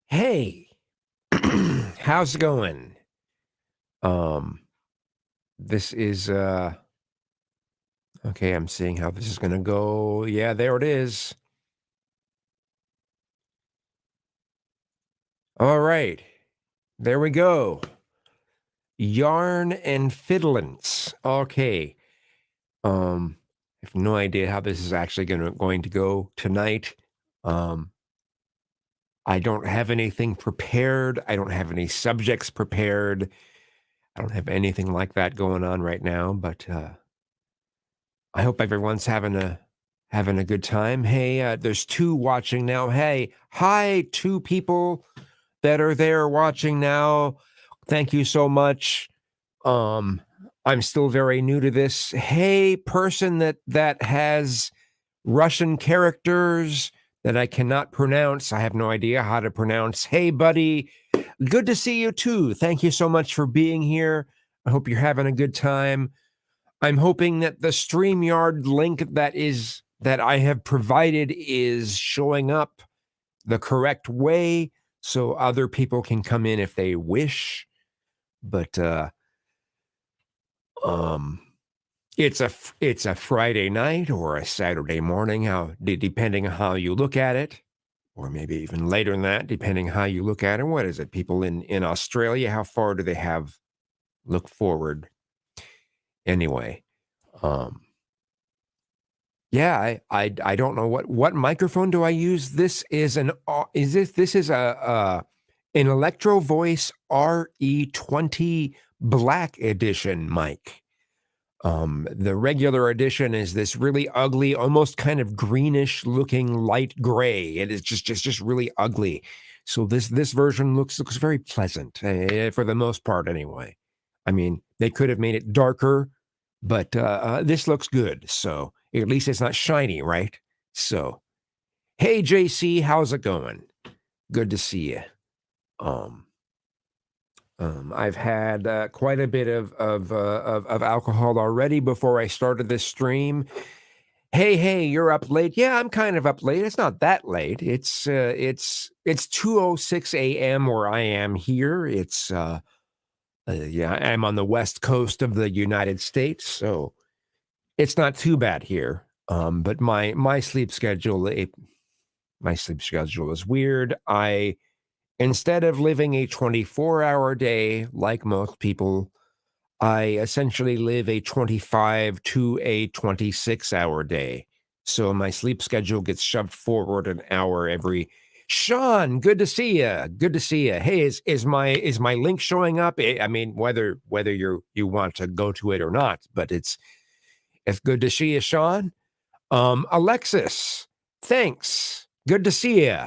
Hey, how's it going? Um, this is okay, I'm seeing how this is gonna go. Yeah, there it is. All right, there we go. Yarn and fiddlins. Okay. I have no idea how this is actually going to go tonight. Um, I don't have anything prepared. I don't have any subjects prepared. I don't have anything like that going on right now, but I hope everyone's having a good time. Hey, there's two watching now. Hey, hi, two people that are there watching now. Thank you so much. Um, I'm still very new to this. Hey, person that has Russian characters that I cannot pronounce. I have no idea how to pronounce. Hey, buddy, good to see you too. Thank you so much for being here. I hope you're having a good time. I'm hoping that the StreamYard link that I have provided is showing up the correct way so other people can come in if they wish. But um it's a Friday night or a Saturday morning, depending on how you look at it, or maybe even later than that, depending how you look at it. What is it? People in Australia, how far do they have look forward? Anyway, um yeah, I don't know what microphone do I use. This is this is a an Electro Voice RE20 Black Edition mic. The regular edition is this really ugly, almost kind of greenish looking light gray. It is just really ugly. So this version looks very pleasant for the most part, anyway. I mean, they could have made it darker, but this looks good. So at least it's not shiny, right? So, hey JC, how's it going? Good to see you. Um, I've had quite a bit of alcohol already before I started this stream. Hey, you're up late. Yeah, I'm kind of up late. It's not that late. It's 2:06 a.m. where I am here. Yeah, I'm on the west coast of the United States, so it's not too bad here. But my sleep schedule is weird. I Instead of living a 24-hour day like most people, I essentially live a 25 to a 26-hour day. So my sleep schedule gets shoved forward an hour every. Sean, good to see you. Good to see you. Hey, is my link showing up? I mean, whether you want to go to it or not, but it's good to see you, Sean. Alexis, thanks. Good to see you.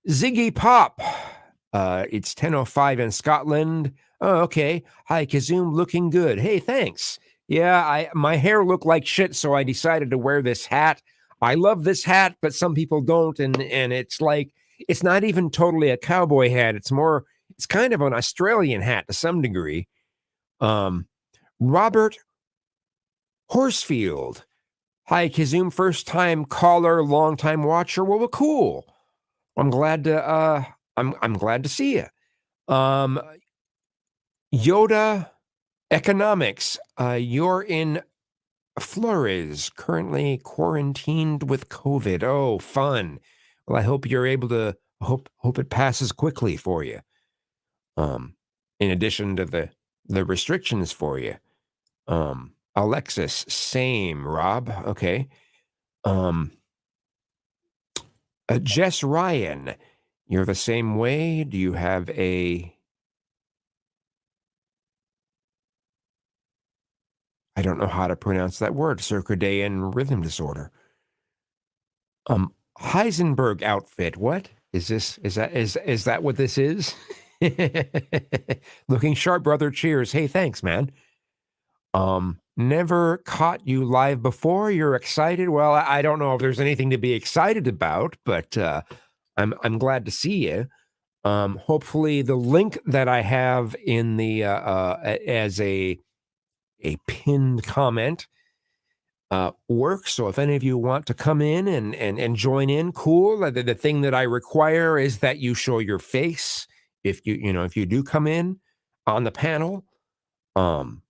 Ziggy Pop. It's 10:05 in Scotland. Oh, okay. Hi, Kazoom, looking good. Hey, thanks. Yeah, my hair looked like shit, so I decided to wear this hat. I love this hat, but some people don't, and it's like it's not even totally a cowboy hat. It's kind of an Australian hat to some degree. Um, Robert Horsfield. Hi, Kazoom, first time caller, long time watcher. Well, cool. I'm glad to I'm glad to see you. Um, Yoda Economics. You're in Flores, currently quarantined with COVID. Oh, fun. Well, I hope you're able to hope it passes quickly for you. In addition to the restrictions for you. Alexis, same. Rob, okay. Um, Jess Ryan, you're the same way. Do you have a I don't know how to pronounce that word, circadian rhythm disorder. Heisenberg outfit. What is this? Is that what this is? Looking sharp, brother. Cheers. Hey, thanks, man. Never caught you live before. You're excited. Well, I don't know if there's anything to be excited about, but I'm glad to see you. Hopefully, the link that I have in the as a pinned comment work. So if any of you want to come in and join in, cool. The thing that I require is that you show your face. If you do come in on the panel, um,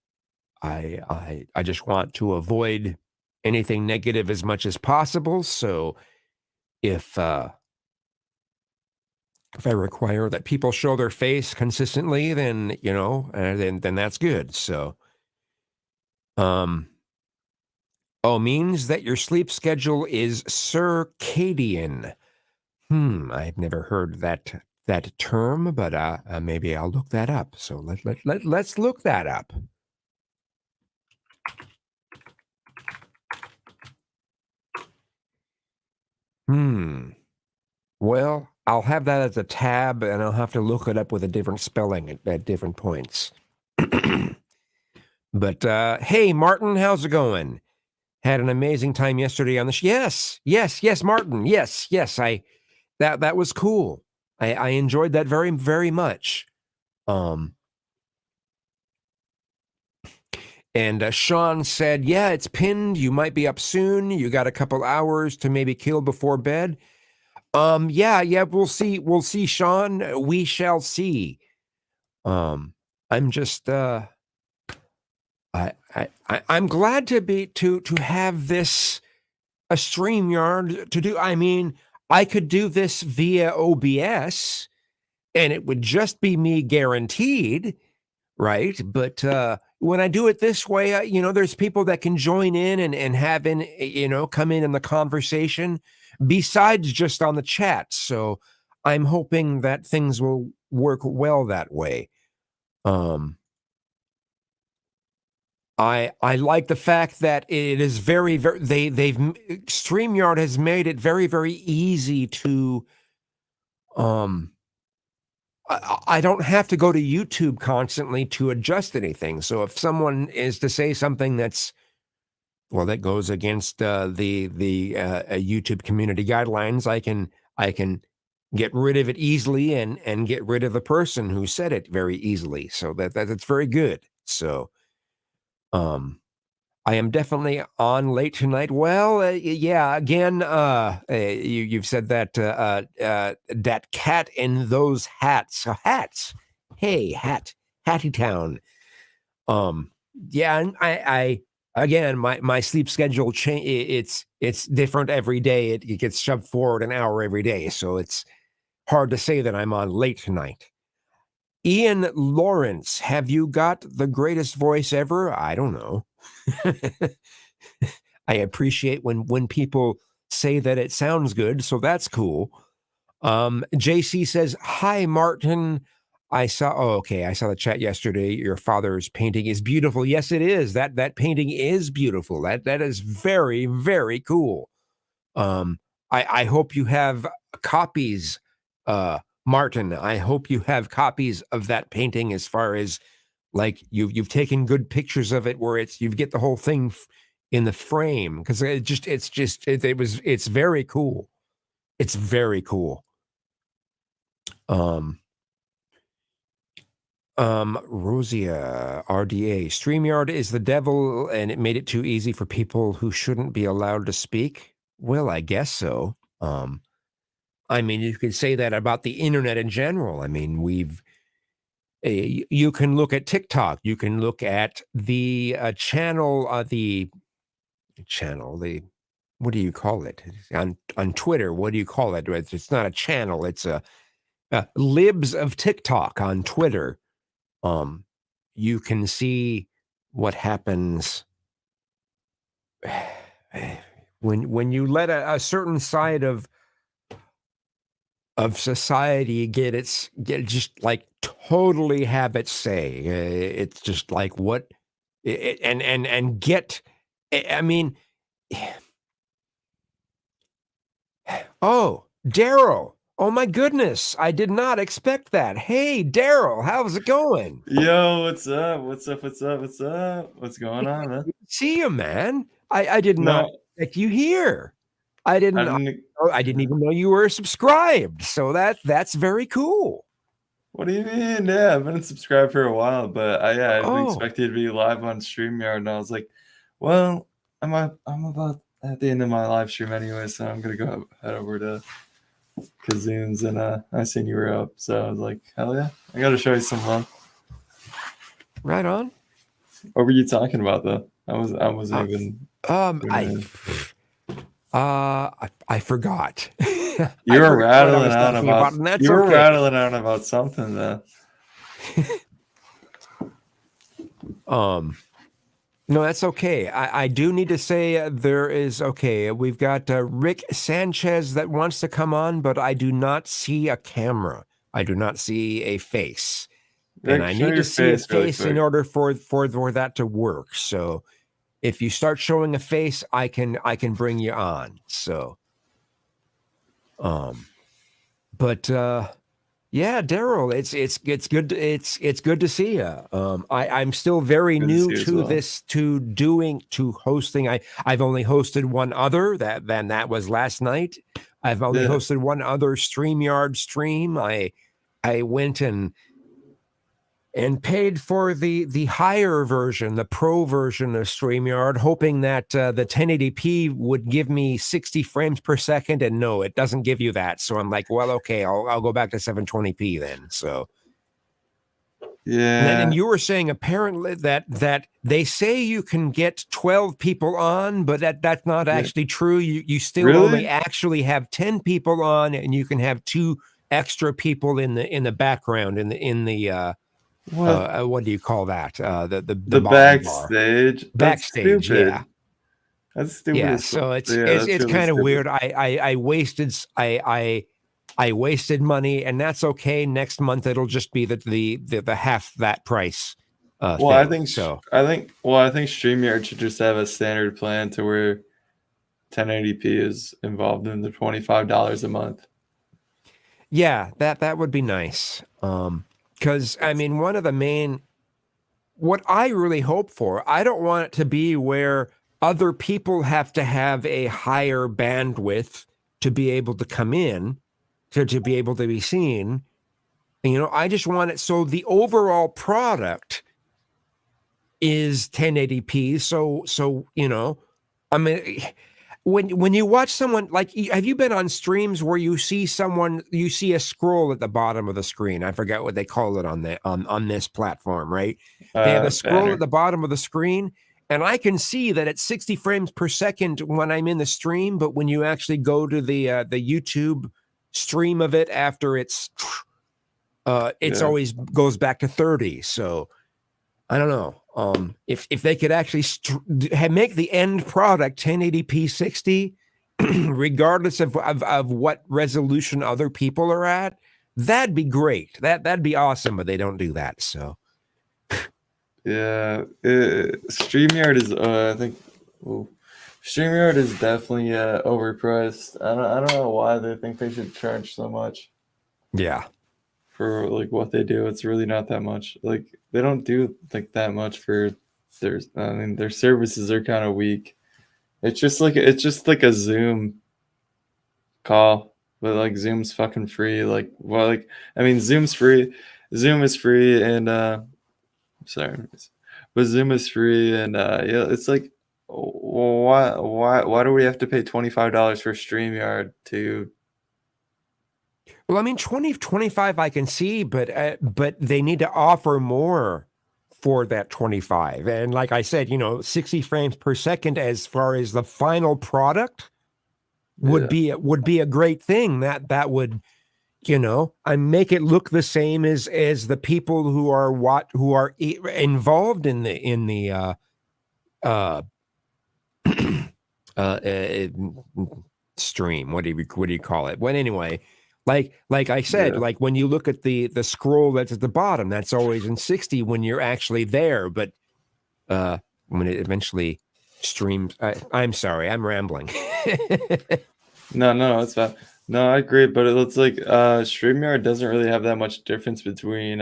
I just want to avoid anything negative as much as possible. So if if I require that people show their face consistently, then then that's good. So means that your sleep schedule is circadian. I've never heard that term, but maybe I'll look that up. So let's look that up. Well, I'll have that as a tab, and I'll have to look it up with a different spelling at different points. But hey, Martin, how's it going? Had an amazing time yesterday on the yes, Martin. Yes. That was cool. I enjoyed that very, very much. And Sean said, yeah, it's pinned. You might be up soon. You got a couple hours to maybe kill before bed. Yeah, we'll see, Sean. We shall see. I'm just I'm glad to have this a StreamYard to do. I mean, I could do this via OBS and it would just be me guaranteed, right? But when I do it this way, there's people that can join in and have come in the conversation besides just on the chat. So I'm hoping that things will work well that way. I like the fact that it is very, very StreamYard has made it very, very easy to I don't have to go to YouTube constantly to adjust anything. So if someone is to say something that goes against the YouTube community guidelines, I can get rid of it easily and get rid of the person who said it very easily. So that's very good. So I am definitely on late tonight. Well, yeah. Again, you've said that that cat in those hats. Hats. Hey, Hattie Town. Yeah, and I again, my sleep schedule change. It's different every day. It gets shoved forward an hour every day, so it's hard to say that I'm on late tonight. Ian Lawrence, have you got the greatest voice ever? I don't know. I appreciate when people say that it sounds good, so that's cool. JC says, hi, Martin. I saw the chat yesterday. Your father's painting is beautiful. Yes, it is. That painting is beautiful. That is very, very cool. I hope you have copies, Martin. I hope you have copies of that painting, as far as like you've taken good pictures of it where you get the whole thing in the frame, because it's very cool. It's very cool. Rosia RDA, StreamYard is the devil and it made it too easy for people who shouldn't be allowed to speak. Well, I guess so. I mean, you could say that about the internet in general. I mean, you can look at TikTok, you can look at the channel, what do you call it on Twitter? What do you call it? It's not a channel. It's a libs of TikTok on Twitter. You can see what happens when you let a certain side of society get just like totally have its say. It's just like what and get. I mean, oh, Daryl. Oh my goodness, I did not expect that. Hey, Daryl, how's it going? Yo, what's up? What's going on, man? See you, man. I did not expect you here. I didn't even know you were subscribed. So that's very cool. What do you mean? Yeah, I've been subscribed for a while, but I didn't expect you to be live on StreamYard, and I was like, well, I'm about at the end of my live stream anyway, so I'm gonna head over to Kazoon's, and I seen you were up, so I was like, hell yeah, I gotta show you some love. Right on. What were you talking about though? I wasn't even. I forgot. You were forgot what I rattling was on talking about. and that's You were okay. rattling on about something though. No, that's okay. I do need to say we've got Rick Sanchez that wants to come on, but I do not see a camera. I do not see a face. And Rick, I show need your to see a face really face in quick. order for that to work. So if you start showing a face, I can bring you on. So but yeah, Daryl, it's good. It's good to see you. I'm still very Good to new see you as to well. this, to hosting. I've only hosted one other that was last night. I've only Yeah. hosted one other StreamYard stream. I went and paid for the higher version, the pro version of StreamYard, hoping that the 1080p would give me 60 frames per second, and no, it doesn't give you that. So I'm like, well, okay, I'll go back to 720p then. So Yeah. and you were saying apparently that they say you can get 12 people on, but that's not actually true. You still only Really? actually have 10 people on, and you can have 2 extra people in the background in the what do you call that? The bottom bar. backstage. That's Backstage, stupid. yeah. That's stupid Yeah, as fuck. so Yeah, that's it's really kind of stupid. weird. I wasted money, and that's okay. Next month it'll just be the half that price. Well, thing. I think so. I think StreamYard should just have a standard plan to where 1080p is involved in the $25 a month. Yeah, that would be nice. Because I mean, one of the main, what I really hope for, I don't want it to be where other people have to have a higher bandwidth to be able to come in, to be able to be seen. And, I just want it so the overall product is 1080p. So I mean, when you watch someone, like, have you been on streams where you see a scroll at the bottom of the screen? I forget what they call it on this platform, right? They have a scroll Banner. at the bottom of the screen, and I can see that it's 60 frames per second when I'm in the stream, but when you actually go to the YouTube stream of it after it's always goes back to 30. So I don't know. If they could actually make the end product 1080p 60, regardless of what resolution other people are at, that'd be great. That'd be awesome, but they don't do that. So yeah, StreamYard is I think StreamYard is definitely overpriced. I don't know why they think they should charge so much. Yeah. For like what they do. It's really not that much. Like they don't do like that much for their services are kind of weak. It's just like a Zoom call, but like Zoom's fucking free. Like Zoom's free. Zoom is free, and sorry, but Zoom is free, and yeah, it's like why do we have to pay $25 for StreamYard to? Well, I mean, 25 I can see, but they need to offer more for that 25. And like I said, 60 frames per second as far as the final product would be a great thing. That would, I make it look the same as the people who are involved in the stream. What do you call it? Well, anyway, like I said, like when you look at the scroll that's at the bottom, that's always in 60 when you're actually there. But when it eventually streams, I'm sorry, I'm rambling. No, it's fine. No, I agree, but it looks like StreamYard doesn't really have that much difference between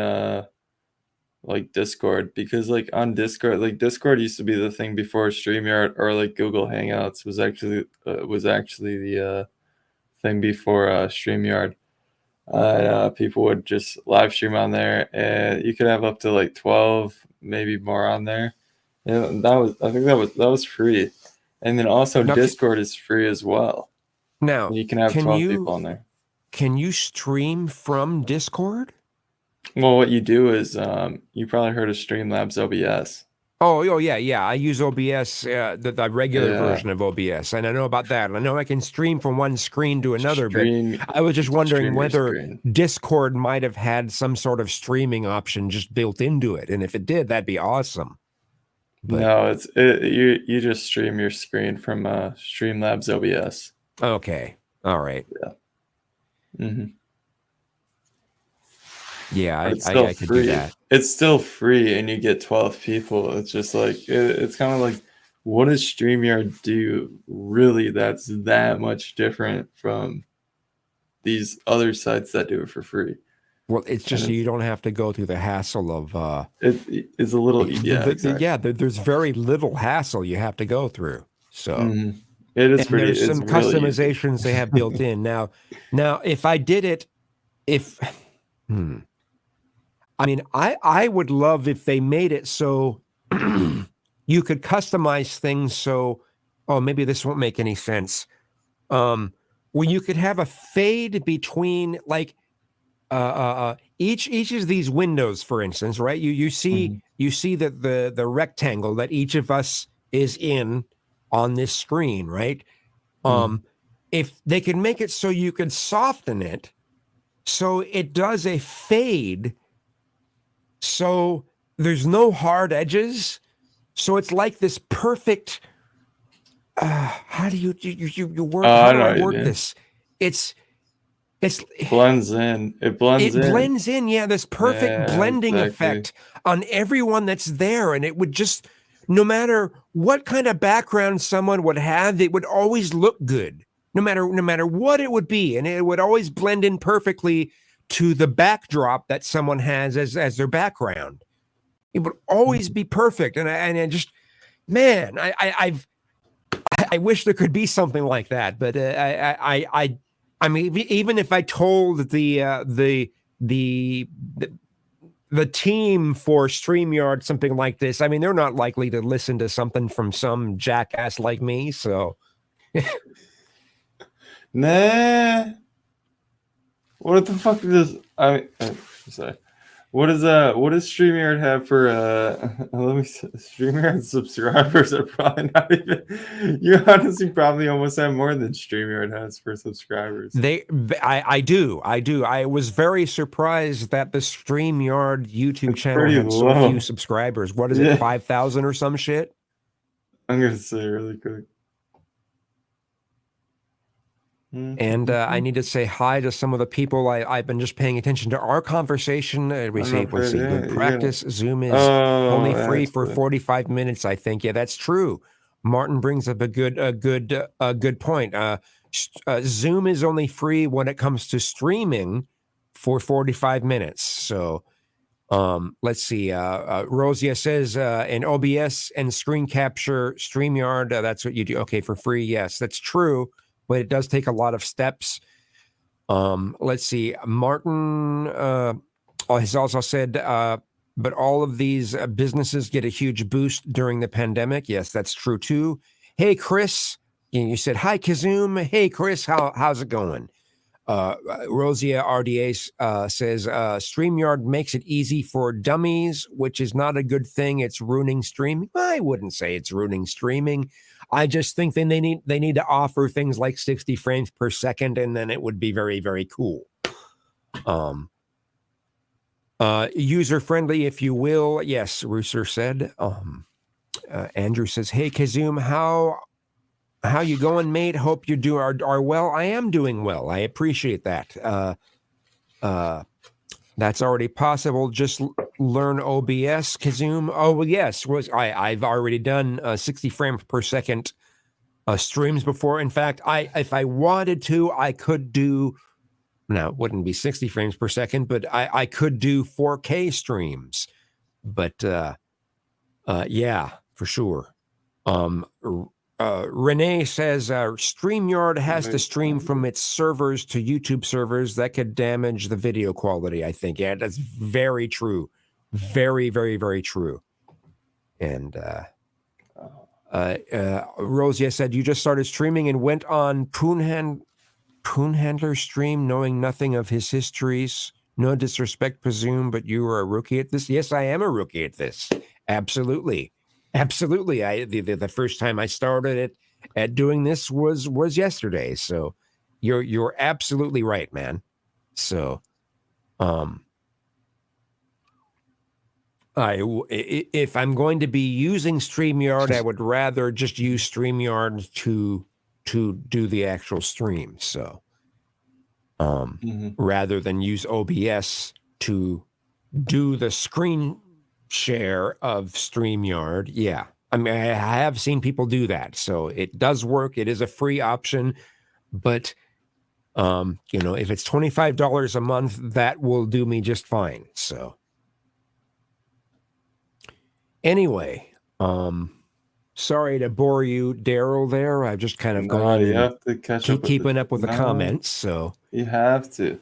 like Discord, because like on Discord, like Discord used to be the thing before StreamYard, or like Google Hangouts was actually the thing before StreamYard. People would just live stream on there, and you could have up to like 12, maybe more on there. And I think that was free. And then also Now, Discord is free as well. now, You can have can 12 people on you there. can you stream from Discord? Well, what you do is you probably heard of Streamlabs OBS. Oh, yeah. I use OBS, the regular Yeah. version of OBS, and I know about that. I know I can stream from one screen to another, but Stream, I was just wondering stream your whether screen. Discord might have had some sort of streaming option just built into it, and if it did, that'd be awesome. But No, you just stream your screen from Streamlabs OBS. okay, all right, Mm-hmm. yeah, But it's I still could free. do that. It's still free, and you get 12 people. It's just like it's kind of like, what does StreamYard do really that's that much different from these other sites that do it for free? Well, it's just And you don't have to go through the hassle of it's a little exactly. there's very little hassle you have to go through. So Mhm. It is and pretty. there's some It's really easy. customizations they have built in. Now if I did it, I mean, I would love if they made it so you could customize things. So, oh, maybe this won't make any sense. Where you could have a fade between like each of these windows, for instance, right? You see Mhm. you see that the rectangle that each of us is in on this screen, right? If they could make it so you could soften it, so it does a fade, so there's no hard edges, so it's like this perfect. How do you word? How I do know I what you word mean. this? It's Blends in. It blends it in. blends in, yeah, this perfect Yeah, blending exactly. effect on everyone that's there, and it would just, no matter what kind of background someone would have, it would always look good, no matter what it would be, and it would always blend in perfectly to the backdrop that someone has as their background. It would always be perfect, and I just, man, I wish there could be something like that, but I mean, even if I told the team for StreamYard something like this, I mean, they're not likely to listen to something from some jackass like me. So, Nah. What the fuck does sorry. What does StreamYard have for let me see, StreamYard subscribers are probably not even, you honestly probably almost have more than StreamYard has for subscribers. I do. I was very surprised that the StreamYard YouTube It's channel pretty had so low. few subscribers. What is Yeah. it, 5,000 or some shit? I'm gonna say really quick. And I need to say hi to some of the people I've been just paying attention to our conversation. We say, let's see, good practice. Zoom is only free for 45 minutes, I think. Yeah, that's true. Martin brings up a good point. Zoom is only free when it comes to streaming for 45 minutes. So let's see. Rosia says in OBS and screen capture, StreamYard, that's what you do. Okay, for free. Yes, that's true, but it does take a lot of steps. Let's see. Martin has also said, but all of these businesses get a huge boost during the pandemic. Yes, that's true too. Hey, Chris, you said hi, Kazoom. Hey, Chris, how's it going? Rosia RDA says StreamYard makes it easy for dummies, which is not a good thing. It's ruining streaming. I wouldn't say it's ruining streaming. I just think they need to offer things like 60 frames per second, and then it would be very, very cool. User friendly, if you will. Yes, Rooster said. Andrew says, "Hey, Kazoom, how you going, mate? Hope you are well. I am doing well. I appreciate that. That's already possible. Just learn OBS, Kazoom. Oh, well, yes. I've already done 60 frames per second streams before. In fact, if I wanted to, I could do. Now, it wouldn't be 60 frames per second, but I could do 4K streams. But yeah, for sure. Renee says StreamYard has to stream from its servers to YouTube servers. That could damage the video quality, I think. Yeah, that's very true. Very, very, very true. And Rosia said, you just started streaming and went on Poon Handler's stream knowing nothing of his histories. No disrespect, presume, but you are a rookie at this. Yes, I am a rookie at this. Absolutely. Absolutely. The first time I started at doing this was yesterday. So you're absolutely right, man. So if I'm going to be using StreamYard, I would rather just use StreamYard to do the actual stream. So rather than use OBS to do the screen share of StreamYard. Yeah. I mean, I have seen people do that. So it does work. It is a free option, but if it's $25 a month, that will do me just fine. So anyway, sorry to bore you, Daryl, there. I've just kind of gone you and have to catch up with keeping up with the comments. So you have to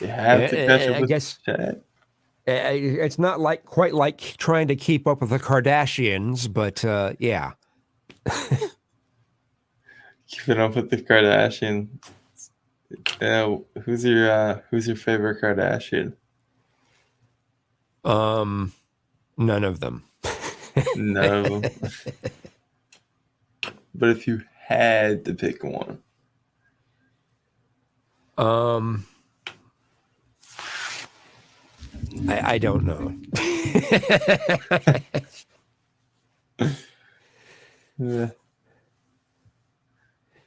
catch up with the chat. It's not quite like trying to keep up with the Kardashians, but yeah. Keeping up with the Kardashians. Who's your favorite Kardashian? None of them. None of them. But if you had to pick one, I don't know.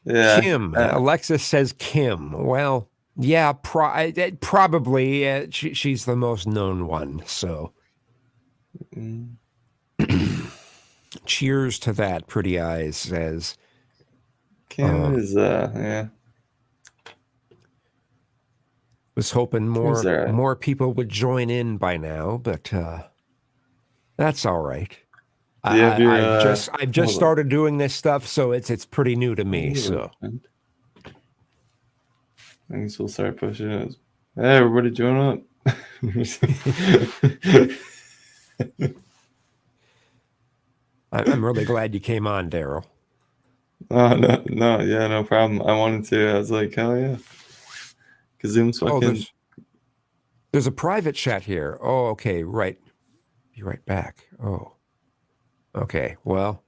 Yeah. Kim. Alexis says Kim. Well, yeah, probably. She's the most known one. So, cheers to that. Pretty Eyes says Kim is yeah. Was hoping more people would join in by now, but that's all right. I've just started doing this stuff, so it's pretty new to me. So I guess we'll start pushing it. Hey, everybody, join up. I'm really glad you came on, Daryl. Oh no, yeah, no problem. I wanted to. I was like, hell yeah. Zoom's fucking. There's a private chat here. Oh, okay, right. Be right back. Oh, okay. Well,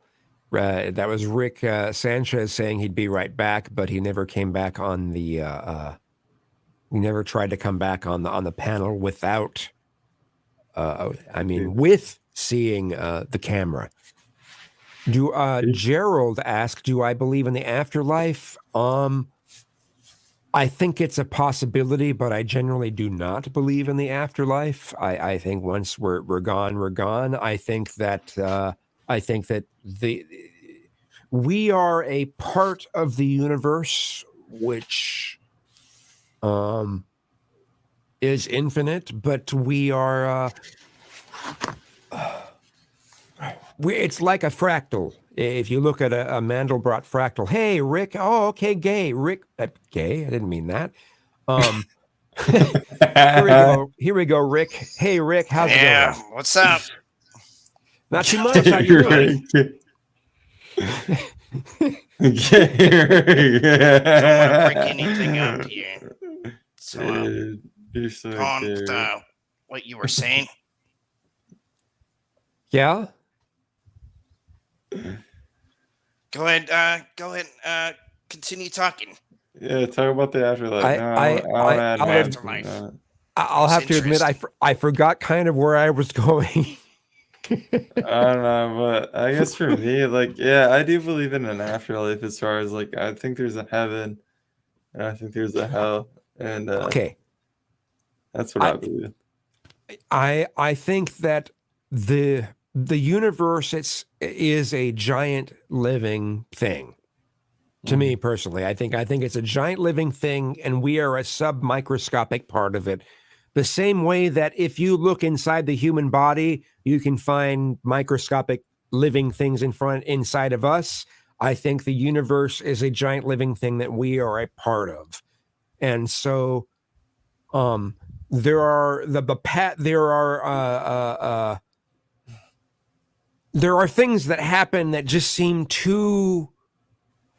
that was Rick Sanchez saying he'd be right back, but he never came back on the. He never tried to come back on the panel without. With seeing the camera. Gerald asked, "Do I believe in the afterlife?" I think it's a possibility, but I generally do not believe in the afterlife. I think once we're gone, we're gone. I think that we are a part of the universe which is infinite, but we are it's like a fractal. If you look at a Mandelbrot fractal, hey, Rick, oh, okay, gay. Rick, gay? I didn't mean that. Here we go, Rick. Hey, Rick, how's it going? Yeah, what's up? Not too much. How you doing? Don't want to break anything up here. So, you're so go on with what you were saying. Yeah? Go ahead, continue talking. Yeah, talk about the afterlife. I'll have to admit, I forgot kind of where I was going. I don't know, but I guess for me, I do believe in an afterlife as far as, I think there's a heaven, and I think there's a hell, and okay. That's what I believe. I think that the universe is a giant living thing. To me personally, I think it's a giant living thing, and we are a submicroscopic part of it. The same way that if you look inside the human body, you can find microscopic living things inside of us. I think the universe is a giant living thing that we are a part of, and so there are things that happen that just seem too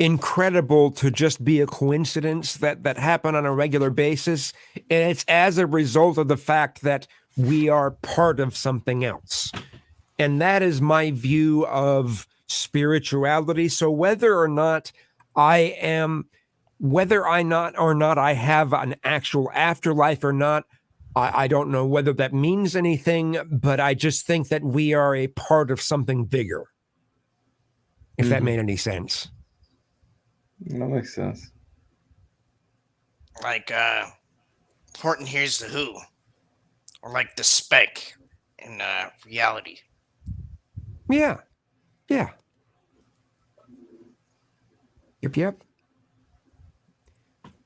incredible to just be a coincidence that happen on a regular basis, and it's as a result of the fact that we are part of something else. And that is my view of spirituality. So whether or not I have an actual afterlife or not, I don't know whether that means anything, but I just think that we are a part of something bigger. If that made any sense. That makes sense. Like Horton Hears the Who, or like the Speck in reality. Yeah. Yeah. Yep.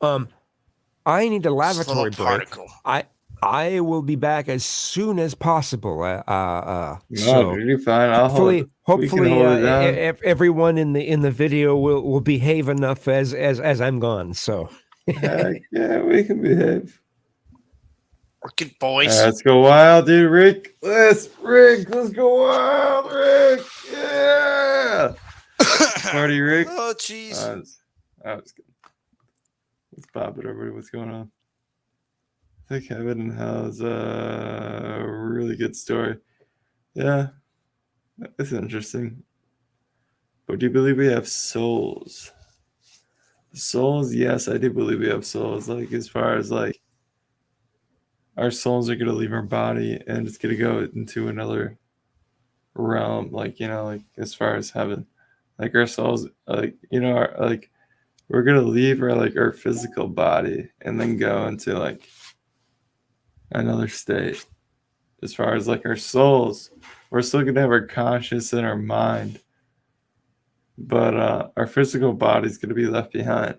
I need a lavatory break. Particle. I will be back as soon as possible. No, So you're fine. I'll hopefully, hold it down. everyone in the video will behave enough as I'm gone. So Heck yeah, we can behave. Wicked boys. Let's go wild, dude. Rick, let's go wild, Rick. Yeah. Party, Rick. Oh, jeez. That was good. Let's pop it, everybody. What's going on? I think Heaven has a really good story. Yeah, it's interesting. But do you believe we have souls? Souls, yes, I do believe we have souls. Like, as far as like, our souls are gonna leave our body and it's gonna go into another realm. Like, you know, like as far as heaven, like our souls, like, you know, like we're gonna leave our physical body and then go into like another state. As far as like our souls, we're still gonna have our conscious and our mind, but our physical body is gonna be left behind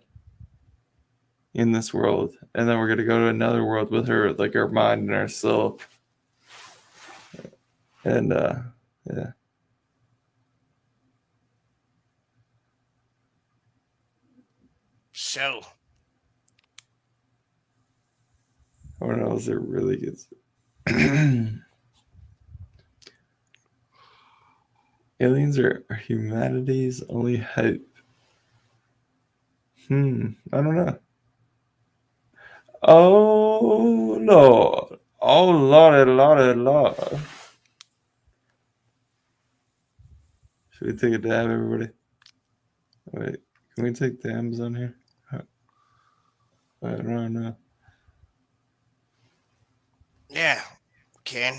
in this world, and then we're gonna go to another world with her, like our mind and our soul. And yeah. So, I don't know, is it really good? Aliens are humanity's only hope. I don't know. Oh Lord. Oh Lord. Should we take a dab, everybody? Wait, can we take dabs on here? I don't know. yeah, Ken.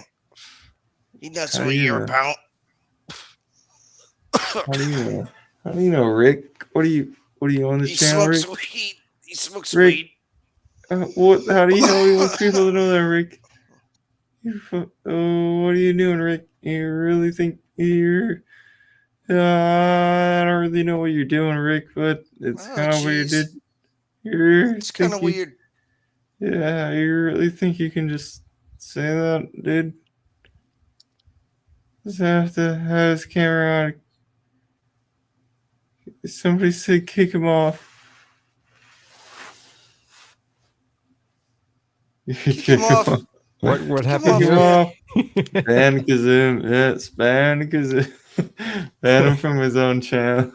You know How what do you you're know? about. How do you know? How do you know, Rick? What are you on this He channel, smokes Rick? weed. He smokes Rick. weed. What? How do you know he wants people to know that, Rick? What are you doing, Rick? You really think you're... I don't really know what you're doing, Rick, but it's Oh, kind of weird, jeez. dude. It's kind of weird. Yeah, you really think you can just say that, dude? Just have to have his camera on. Somebody said kick him off. Kick him off. what Kick him happened off, here? man. Ban Kazoom. Yes, ban Kazoom. Ban him from his own channel.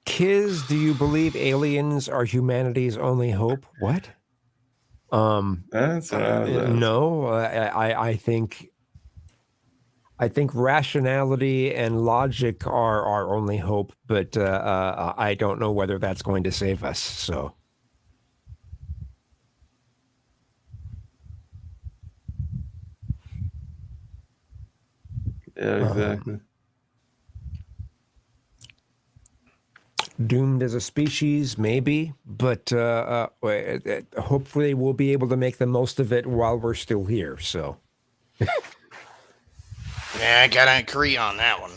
Kiz, do you believe aliens are humanity's only hope? What? That's what I was asking. No, I think rationality and logic are our only hope, but I don't know whether that's going to save us. So, Yeah, exactly. doomed as a species, maybe, but hopefully we'll be able to make the most of it while we're still here. So, Yeah, I gotta agree on that one.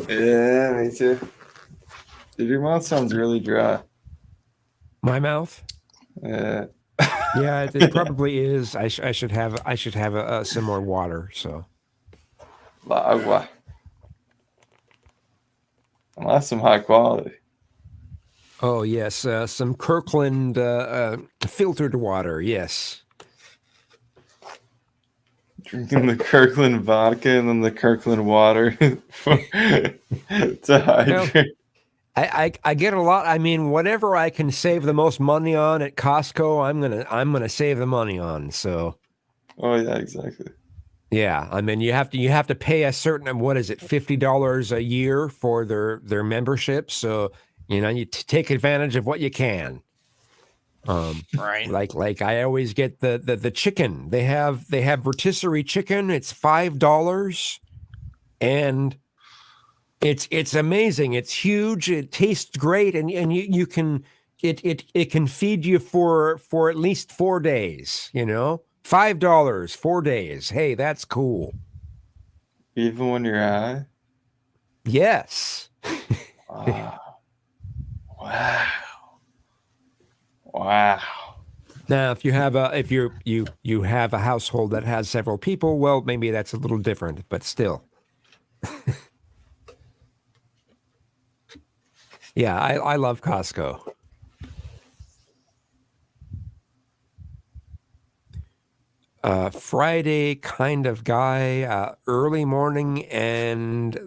Yeah, me too. Dude, your mouth sounds really dry. my mouth. Yeah. Yeah, it probably is. I should have some more water. So, Agua. Well, that's some high quality. oh yes, some Kirkland filtered water. Yes. Drinking the Kirkland vodka and then the Kirkland water to hydrate. I get a lot. I mean, whatever I can save the most money on at Costco, I'm gonna save the money on. So Oh yeah, exactly. yeah, I mean, you have to pay a certain, what is it, $50 a year for their membership. So you take advantage of what you can. Right. Like I always get the chicken. They have rotisserie chicken. It's $5, and it's amazing. It's huge. It tastes great, and you can it can feed you for at least 4 days. $5, 4 days. Hey, that's cool. Even when you're high. Yes. Wow. Wow. Wow. Now, if you have you have a household that has several people, well, maybe that's a little different, but still. Yeah, I love Costco. Friday kind of guy, early morning and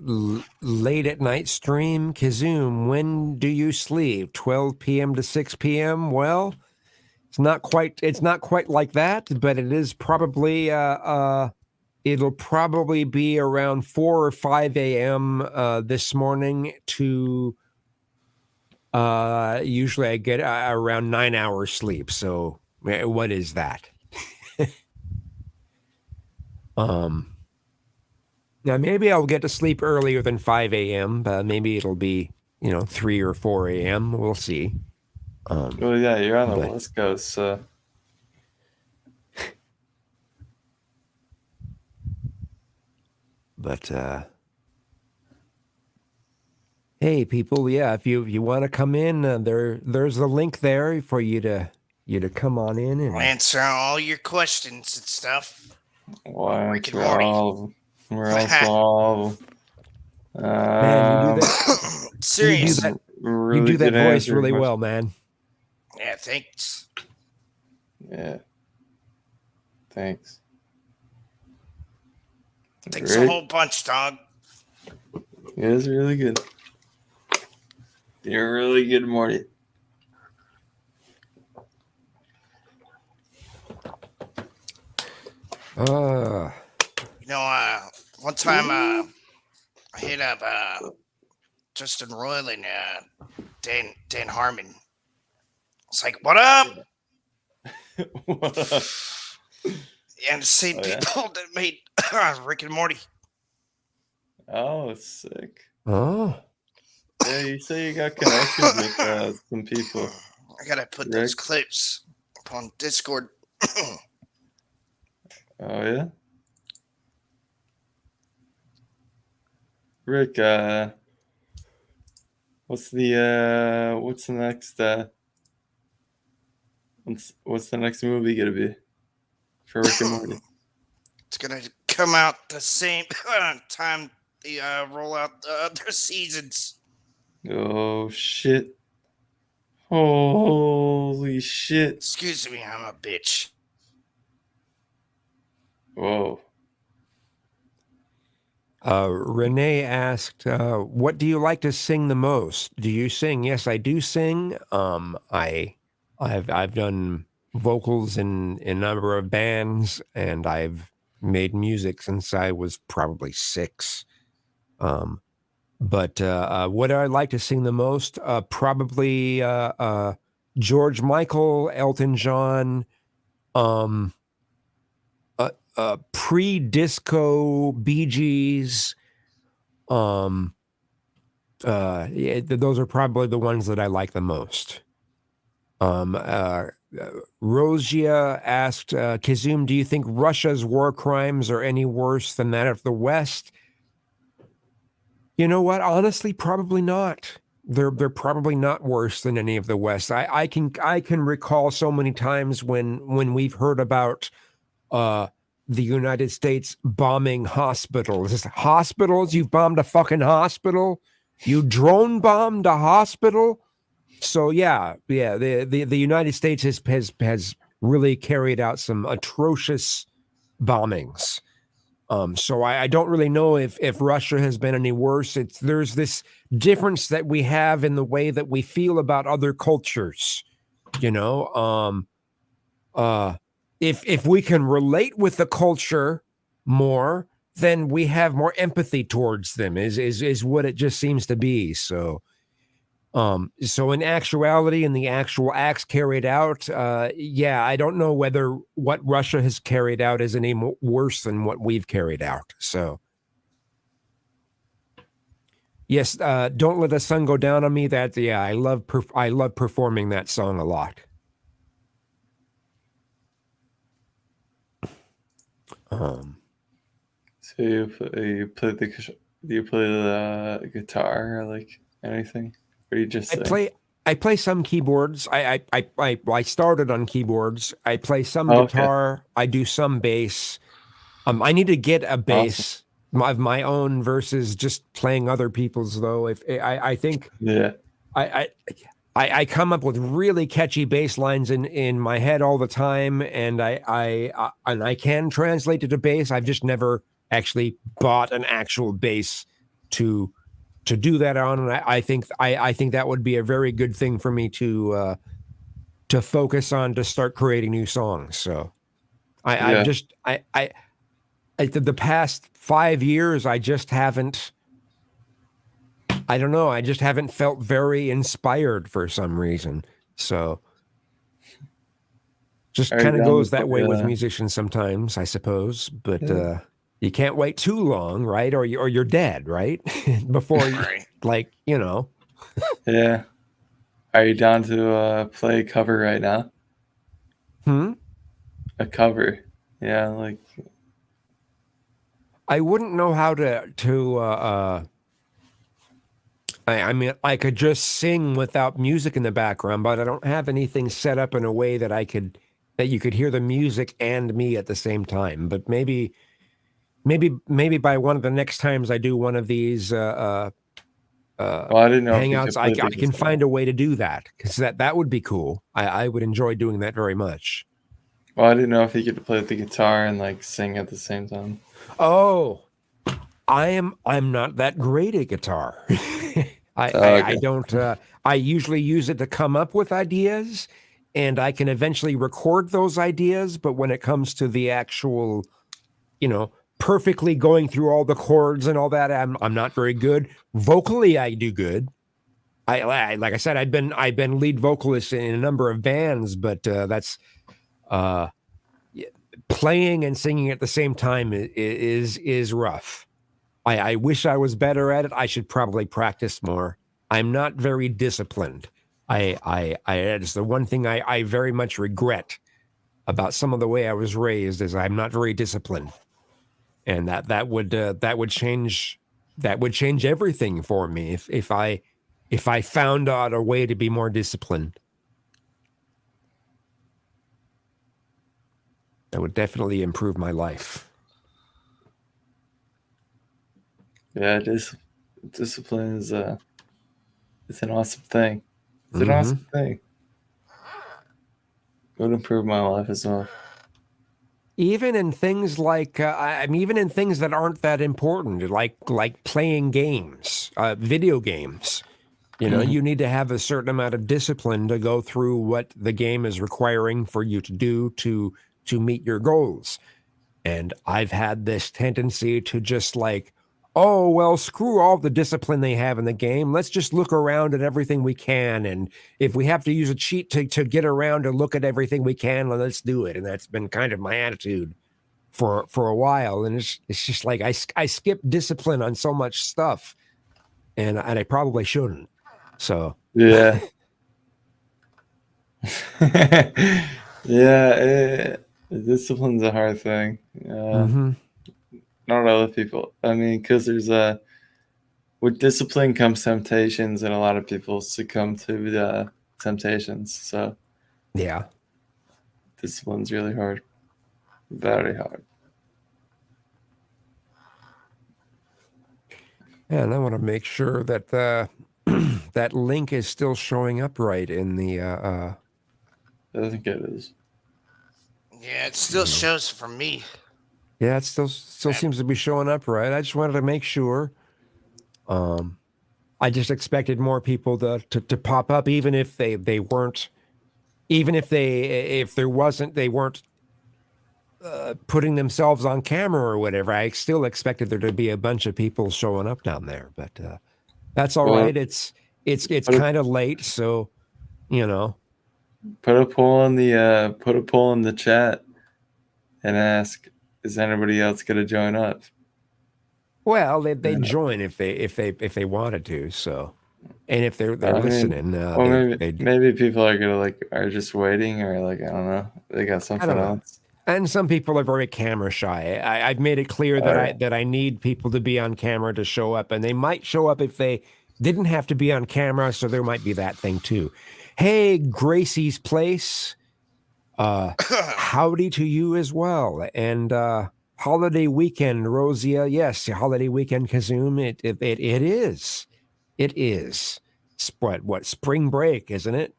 late at night stream. Kazoom, when do you sleep? 12 p.m. to 6 p.m. Well, it's not quite like that, but it is probably it'll probably be around 4 or 5 a.m. This morning to usually I get around 9 hours sleep. So what is that? Now maybe I'll get to sleep earlier than 5 a.m., but maybe it'll be 3 or 4 a.m. We'll see. Well, yeah, you're on the West Coast, so. But hey, people, yeah, if you want to come in, there's the link there for you to come on in and I'll answer all your questions and stuff. Well, Rick and answer Morty. all of them. We're also all of them. man, you do that. Serious. You do that voice really well, man. Yeah, thanks. Yeah. Thanks. Thanks a whole bunch, dog. It is really good. You're really good, Morty. One time I hit up Justin Royal and Dan Harmon. It's like, what up? What up? And the same people that made Rick and Morty. Oh, sick. Oh. Yeah, you say you got connections with some people. I gotta put those clips up on Discord. Oh yeah. Rick, what's the next what's the next movie gonna be for Rick and Morty? It's gonna come out the same time they roll out their seasons. Oh shit! Holy shit! Excuse me, I'm a bitch. Whoa. Renee asked, what do you like to sing the most? Do you sing? Yes, I do sing. I've done vocals in a number of bands, and I've made music since I was probably 6. But what do I like to sing the most? Probably George Michael, Elton John, pre-disco Bee Gees. Yeah, those are probably the ones that I like the most. Rosia asked, Kazoom, do you think Russia's war crimes are any worse than that of the West? You know what? Honestly, probably not. They're probably not worse than any of the West. I can recall so many times when we've heard about the United States bombing hospitals. Hospitals? You've bombed a fucking hospital? You drone bombed a hospital? So yeah. The United States has really carried out some atrocious bombings. So I don't really know if Russia has been any worse. There's this difference that we have in the way that we feel about other cultures. You know, if we can relate with the culture more, then we have more empathy towards them. Is what it just seems to be. So in actuality, in the actual acts carried out, yeah, I don't know whether what Russia has carried out is any worse than what we've carried out. So, yes, don't let the sun go down on me. That yeah, I love performing that song a lot. So you play do you play the guitar or like anything? Or you just sing? I play some keyboards. I started on keyboards. I play some Oh, okay. guitar. I do some bass. I need to get a Awesome. bass of my own versus just playing other people's. Though, if I think Yeah. I come up with really catchy bass lines in my head all the time, and I can translate it to bass. I've just never actually bought an actual bass to do that on, and I think that would be a very good thing for me to focus on to start creating new songs. So Yeah. the past 5 years, I just haven't. I don't know. I just haven't felt very inspired for some reason. So just Are you kind of down to goes that way with play? musicians sometimes, I suppose. But Yeah. you can't wait too long, right? Or you're dead, right? Before you, Right. like, you know. Yeah. Are you down to play a cover right now? A cover. Yeah, like I wouldn't know how I mean, I could just sing without music in the background, but I don't have anything set up in a way that that you could hear the music and me at the same time. But maybe by one of the next times I do one of these well, I didn't know if you hangouts, could play the I can guitar. find a way to do that, because that would be cool. I would enjoy doing that very much. Well, I didn't know if you could play the guitar and like sing at the same time. Oh, I'm not that great at guitar. I Okay. don't. I usually use it to come up with ideas, and I can eventually record those ideas. But when it comes to the actual, perfectly going through all the chords and all that, I'm not very good. Vocally, I do good. Like I said, I've been lead vocalist in a number of bands, but that's playing and singing at the same time is rough. I wish I was better at it. I should probably practice more. I'm not very disciplined. It's the one thing I very much regret about some of the way I was raised, is I'm not very disciplined, and that would change everything for me if I found out a way to be more disciplined. That would definitely improve my life. Yeah, discipline is it's an awesome thing. It's an awesome thing. It would improve my life as well. Even in things like even in things that aren't that important, like playing games, video games. You need to have a certain amount of discipline to go through what the game is requiring for you to do to meet your goals. And I've had this tendency to just like, oh, well, screw all the discipline they have in the game. Let's just look around at everything we can. And if we have to use a cheat to get around and look at everything we can, well, let's do it. And that's been kind of my attitude for a while. And it's just like I skip discipline on so much stuff, and I probably shouldn't. So Yeah. Yeah, discipline's a hard thing. Not other people. I mean, because there's with discipline comes temptations, and a lot of people succumb to the temptations. So yeah, discipline's really hard, very hard. and I want to make sure that that link is still showing up right in the. I think it is. Yeah, it still shows for me. Yeah, it still And seems to be showing up right. I just wanted to make sure. I just expected more people to pop up, even if they weren't, even if they weren't putting themselves on camera or whatever. I still expected there to be a bunch of people showing up down there, but that's all Well, right. It's put a, kind of late, so you know. put a poll in the chat and ask, is anybody else gonna join up? Well, they Yeah. join if they wanted to. So, and if they're I mean, listening, well, they maybe people are gonna are just waiting, or I don't know, they got I something don't know. else. And some people are very camera shy. I've made it clear All that right. I need people to be on camera to show up, and they might show up if they didn't have to be on camera. So there might be that thing too. Hey, Gracie's Place. Howdy to you as well. And holiday weekend, Rosia. Yes, holiday weekend, Kazoom. It is. It is. What spring break, isn't it?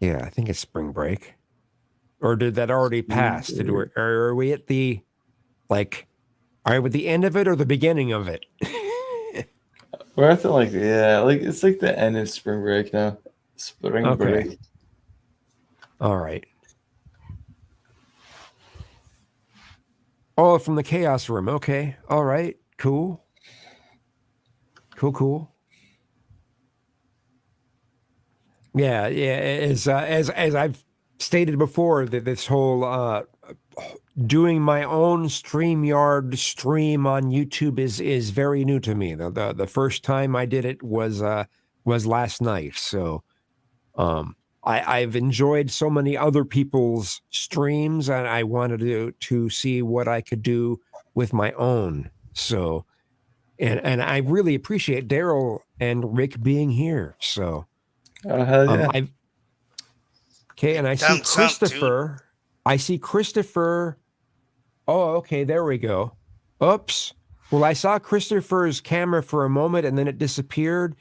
Yeah, I think it's spring break. Or did that already pass? Are we at the are we at the end of it or the beginning of it? We're at it's like the end of spring break now. Spring break. Okay. All right. Oh, from the chaos room. Okay. All right. Cool. Cool. Yeah. As I've stated before, that this whole doing my own StreamYard stream on YouTube is very new to me. The first time I did it was last night. So I've enjoyed so many other people's streams, and I wanted to see what I could do with my own. So and I really appreciate Daryl and Rick being here. So Oh hell yeah! And I see thumbs up, dude. Christopher. I see Christopher. Oh, okay, there we go. Oops. Well, I saw Christopher's camera for a moment and then it disappeared.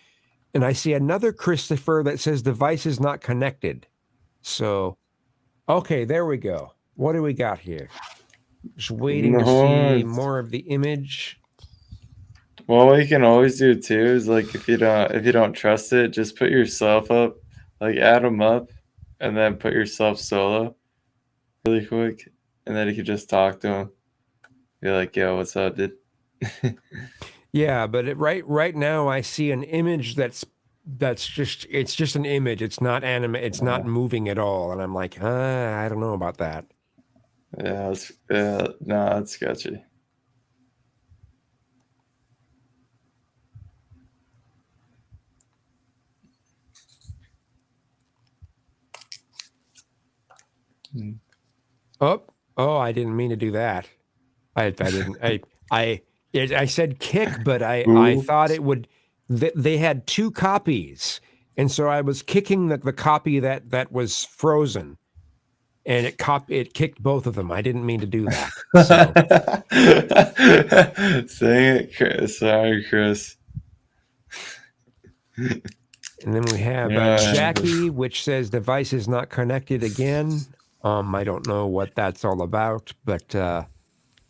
And I see another Christopher that says device is not connected. So, okay, there we go. What do we got here? Just waiting to see more of the image. Well, what you can always do too is if you don't trust it, just put yourself up, add them up, and then put yourself solo, really quick, and then you can just talk to them. Be like, "Yo, what's up, dude?" Yeah, but right now I see an image that's just an image. It's not anime. It's not moving at all, and I'm like, I don't know about that. Yeah, no, it's sketchy. Oh, I didn't mean to do that. I didn't. I said kick, but I thought it would. They had two copies, and so I was kicking the copy that was frozen, and it kicked both of them. I didn't mean to do that. So. Saying it, Chris. Sorry, Chris. And then we have Jackie, which says device is not connected again. I don't know what that's all about, but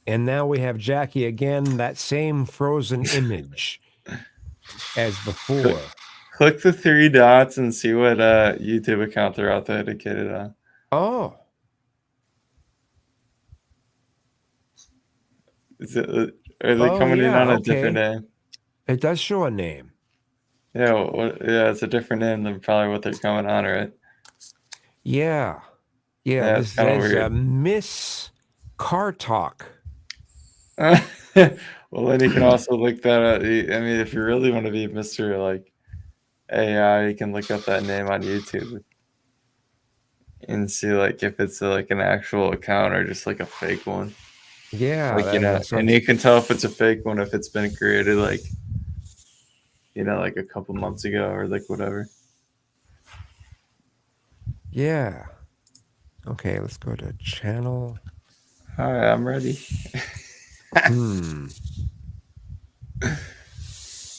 and now we have Jackie again, that same frozen image as before. Click the three dots and see what YouTube account they're authenticated on. Oh. Are they coming in on a different name? It does show a name. Yeah, it's a different name than probably what they're coming on, right? Yeah, this is Miss Car Talk. Well, then you can also look that up. I mean, if you really want to be Mr. AI, you can look up that name on YouTube and see if it's an actual account or just a fake one. Yeah, and you can tell if it's a fake one if it's been created a couple months ago or whatever. Yeah. Okay, let's go to channel. All right, I'm ready.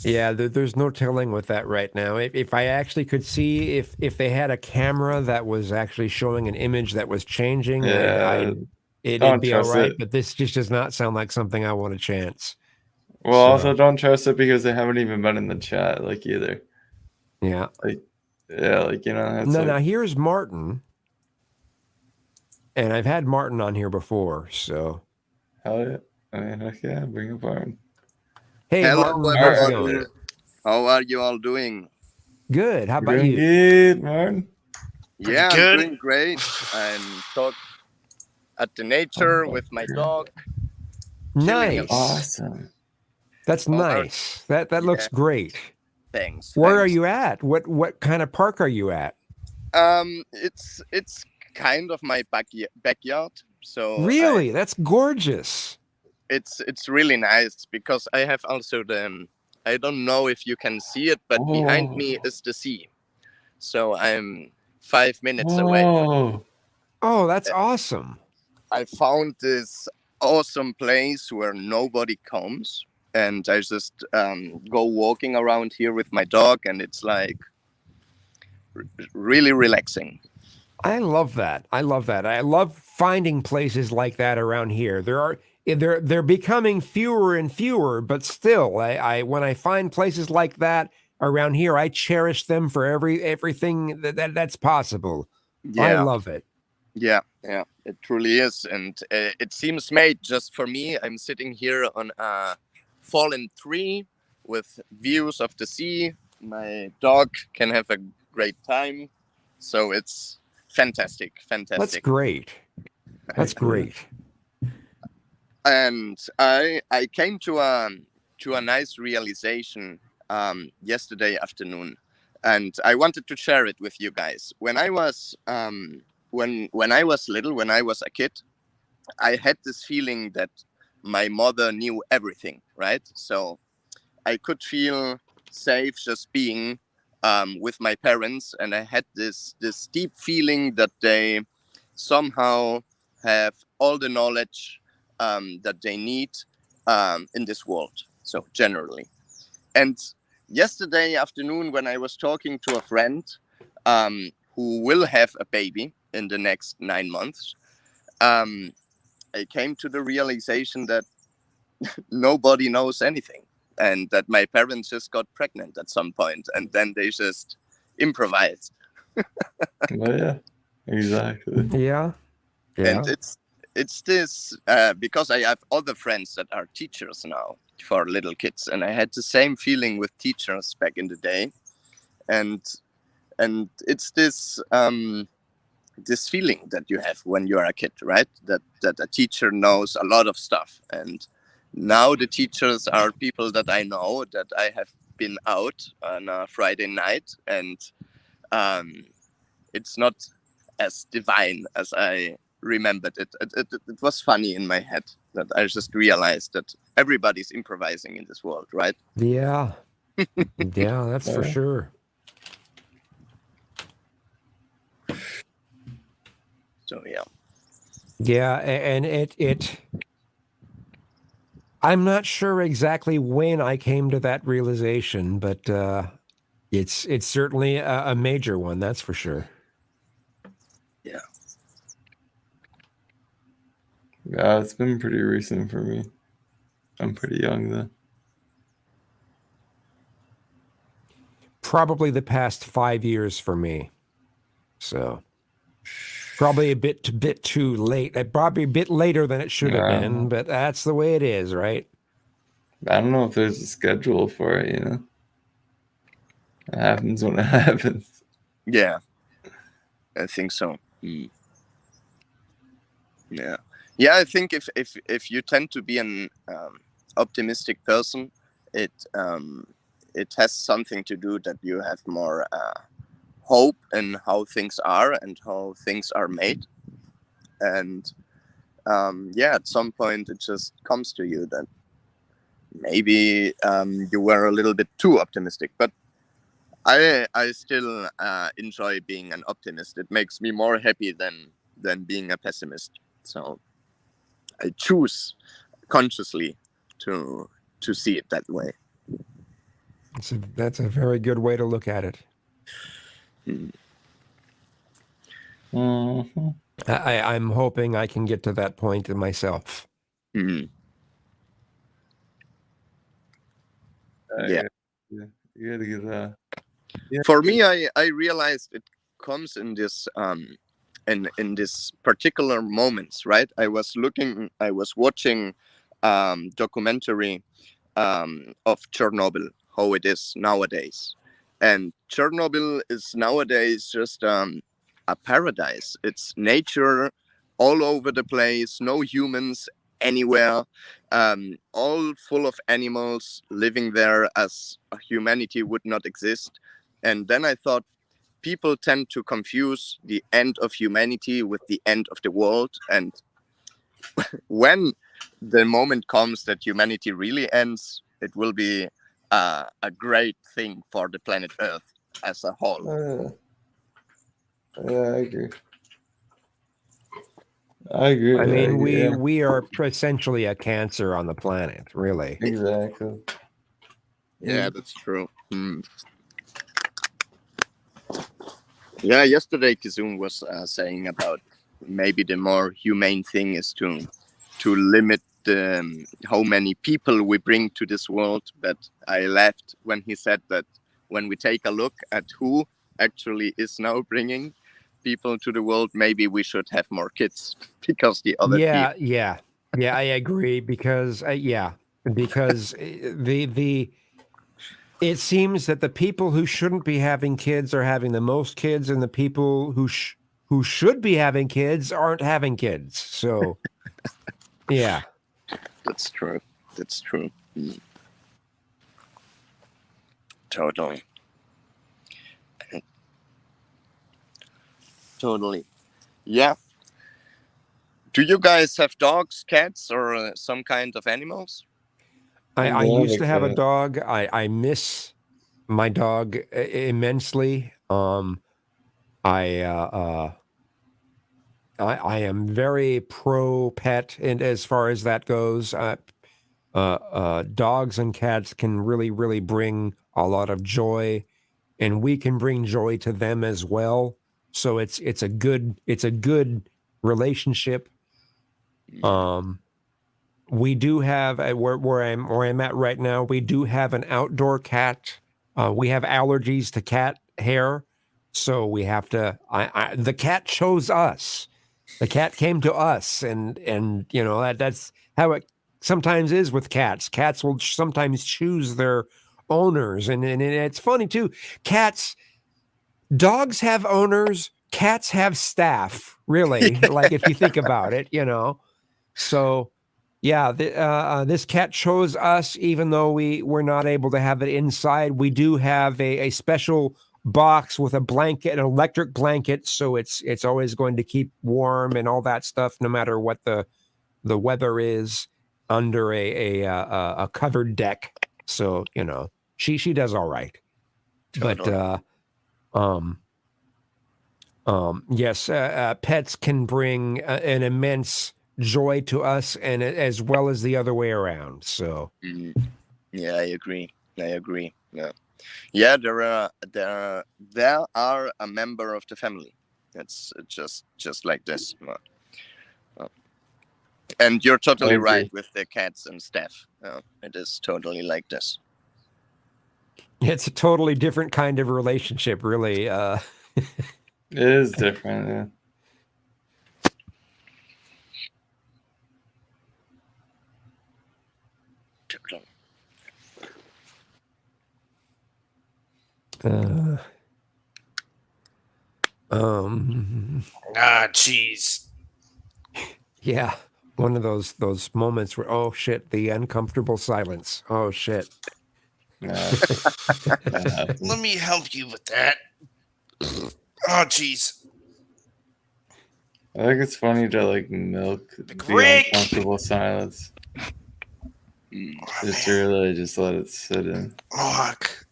Yeah, there's no telling with that right now. If I actually could see if they had a camera that was actually showing an image that was changing, Yeah, it'd Don't be all trust right. it. But this just does not sound like something I want to chance. Well, So- also don't trust it because they haven't even been in the chat like either. Yeah. Yeah, like that's No, like, now here's Martin. And I've had Martin on here before, so. hell yeah. I mean, heck yeah, bring up Aaron. Hey, Hello, Martin, how's it everybody. going? How are you all doing? Good. How about Doing you? good, Martin. Pretty Yeah, good. I'm doing great. I'm talk at the nature with my dog. Nice. Awesome. That's How are- nice. That looks great. Thanks. Where are thanks. you at? What kind of park are you at? It's kind of my backyard. So Really? That's gorgeous. it's really nice because I have also I don't know if you can see it, but behind me is the sea. So I'm 5 minutes away. Whoa. Oh, that's awesome. I found this awesome place where nobody comes, and I just go walking around here with my dog, and it's like really relaxing. I love that. I love that. I love finding places like that around here. They're becoming fewer and fewer, but still, I when I find places like that around here, I cherish them for everything that's possible. I Yeah, love it. yeah, it truly is, and it seems made just for me. I'm sitting here on a fallen tree with views of the sea. My dog can have a great time, so it's fantastic. That's great. That's great. And I came to a nice realization yesterday afternoon, and I wanted to share it with you guys. When I was when I was little, when I was a kid, I had this feeling that my mother knew everything, right? So I could feel safe just being with my parents, and I had this deep feeling that they somehow have all the knowledge that they need in this world. So generally, and yesterday afternoon when I was talking to a friend who will have a baby in the next 9 months, I came to the realization that nobody knows anything, and that my parents just got pregnant at some point, and then they just improvised. Well, yeah, exactly. Yeah. Yeah. And it's this because I have other friends that are teachers now for little kids, and I had the same feeling with teachers back in the day, and it's this this feeling that you have when you are a kid, right? That a teacher knows a lot of stuff, and now the teachers are people that I know, that I have been out on a Friday night, and it's not as divine as I remembered it. It was funny in my head that I just realized that everybody's improvising in this world, right? Yeah. Yeah, that's for Yeah. sure. So yeah. Yeah, and it I'm not sure exactly when I came to that realization, but it's certainly a major one, that's for sure. Yeah, it's been pretty recent for me. I'm pretty young then. Probably the past 5 years for me. So probably a bit too late. Probably a bit later than it should have been, but that's the way it is, right? I don't know if there's a schedule for it, It happens when it happens. Yeah, I think so. Yeah, yeah. I think if you tend to be an optimistic person, it has something to do that you have more hope in how things are and how things are made, and yeah, at some point it just comes to you that maybe you were a little bit too optimistic, but I still enjoy being an optimist. It makes me more happy than being a pessimist. So I choose consciously to see it that way. That's a very good way to look at it. Mm-hmm. I'm hoping I can get to that point in myself. Mhm. Yeah. Yeah. Yeah. You gotta get that. Yeah. For me, I realized it comes in this in this particular moments, right? I was watching documentary of Chernobyl, how it is nowadays. And Chernobyl is nowadays just a paradise. It's nature all over the place, no humans anywhere, all full of animals living there as humanity would not exist. And then I thought, people tend to confuse the end of humanity with the end of the world. And when the moment comes that humanity really ends, it will be a great thing for the planet Earth as a whole. Oh, yeah. I agree. I agree. I mean, yeah. we are essentially a cancer on the planet, really. Exactly. Yeah, that's true. Yeah, yesterday Kizum was saying about maybe the more humane thing is to limit how many people we bring to this world. But I laughed when he said that when we take a look at who actually is now bringing people to the world, maybe we should have more kids because the other people. Yeah. I agree because because the it seems that the people who shouldn't be having kids are having the most kids, and the people who should be having kids aren't having kids. So, yeah. That's true. That's true. Totally. Totally. Yeah. Do you guys have dogs, cats, or some kind of animals? I love used a to have a cat. dog. I miss my dog immensely. I I am very pro pet, and as far as that goes, dogs and cats can really bring a lot of joy, and we can bring joy to them as well. So it's a good relationship. Um, we do have where I'm at right now. We do have an outdoor cat. We have allergies to cat hair, so we have to. The cat chose us. The cat came to us, and you know that's how it sometimes is with cats. Cats will sometimes choose their owners, and it's funny too. Cats, dogs have owners. Cats have staff. Really, like if you think about it, you know. So, yeah, this cat chose us, even though we were not able to have it inside. We do have a special box with a blanket, an electric blanket, so it's always going to keep warm and all that stuff, no matter what the weather is, under a covered deck. So you know, she does all right. But Totally. um yes, pets can bring an immense joy to us, and as well as the other way around. So, Yeah, I agree. I agree. Yeah, yeah. There are a member of the family. It's just like this. And you're I totally agree. right with the cats and stuff. It is totally like this. it's a totally different kind of relationship, really. It is different. Yeah. Totally. Jeez. Yeah, one of those moments where, oh shit, the uncomfortable silence. Oh shit. Nah, that happens. Let me help you with that. Oh, jeez. I think it's funny to like milk the Rick! uncomfortable silence. Just to really just let it sit in. Fuck.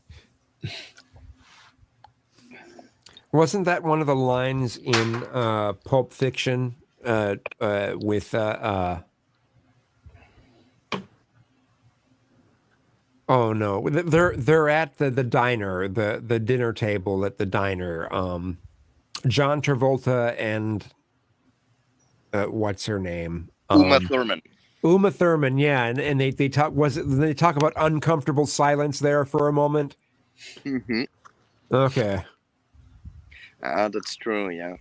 Wasn't that one of the lines in Pulp Fiction with oh no, they're at the diner, the dinner table at the diner. John Travolta and what's her name? Uma Thurman. Uma Thurman, yeah, and they talk they talk about uncomfortable silence there for a moment. Mm-hmm. Okay. That's true. Yeah.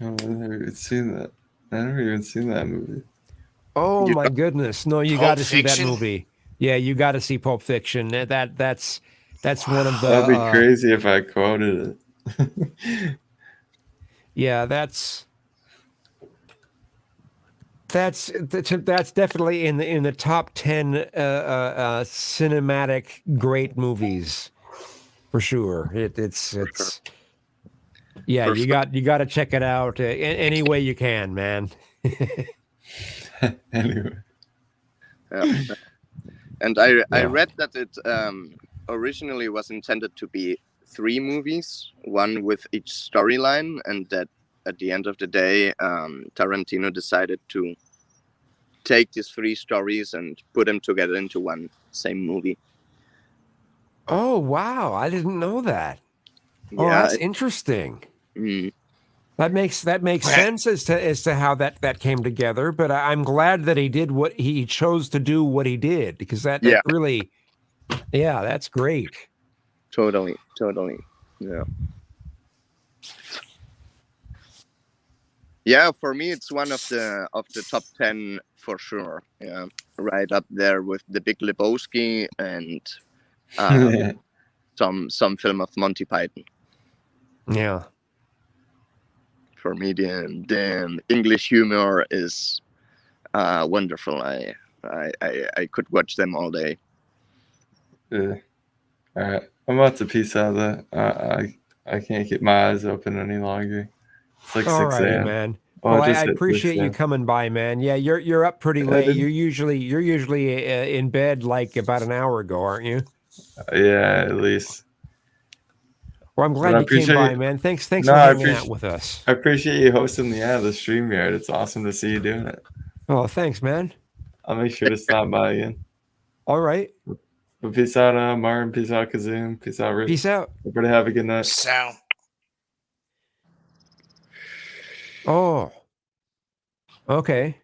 Oh, I've never even seen that. I never even seen that movie. Oh You my goodness! No, you Pulp got to see that Fiction? movie. Yeah, you got to see Pulp Fiction. That's one of the. That'd be crazy if I quoted it. Yeah, that's definitely in the top 10 cinematic great movies for sure. It's yeah, For you sure. got to check it out any way you can, man. Anyway. Yeah. And I Yeah. read that it originally was intended to be 3 movies, one with each storyline, and that at the end of the day, Tarantino decided to take these 3 stories and put them together into one same movie. Oh wow, I didn't know that. Oh, Yeah. that's interesting. Mm, That makes sense as to how that came together. But I'm glad that he did what he chose to do what he did, because that Yeah. really, yeah, that's great. totally. Yeah. Yeah, for me it's one of the top 10 for sure. Yeah, right up there with The Big Lebowski and some film of Monty Python. Yeah. For me, the English humor is wonderful. I could watch them all day. Yeah. All right. I'm about to peace out. I can't keep my eyes open any longer. It's like All 6 righty, a.m. man. Oh, Well, I just I hit 6 appreciate you a.m. coming by, man. Yeah, you're up pretty I late. didn't- You're usually in bed like about an hour ago, aren't you? Yeah, at least. Well, I'm But glad I you came appreciate by, you- man. Thanks No, for I hanging out appreciate- with us. I appreciate you hosting the StreamYard. It's awesome to see you doing it. Oh, thanks, man. I'll make sure to stop by again. All right. But peace out, Martin. Peace out, Kazoom. Peace out, Rich. Peace out. Everybody have a good night. So, Oh. Okay.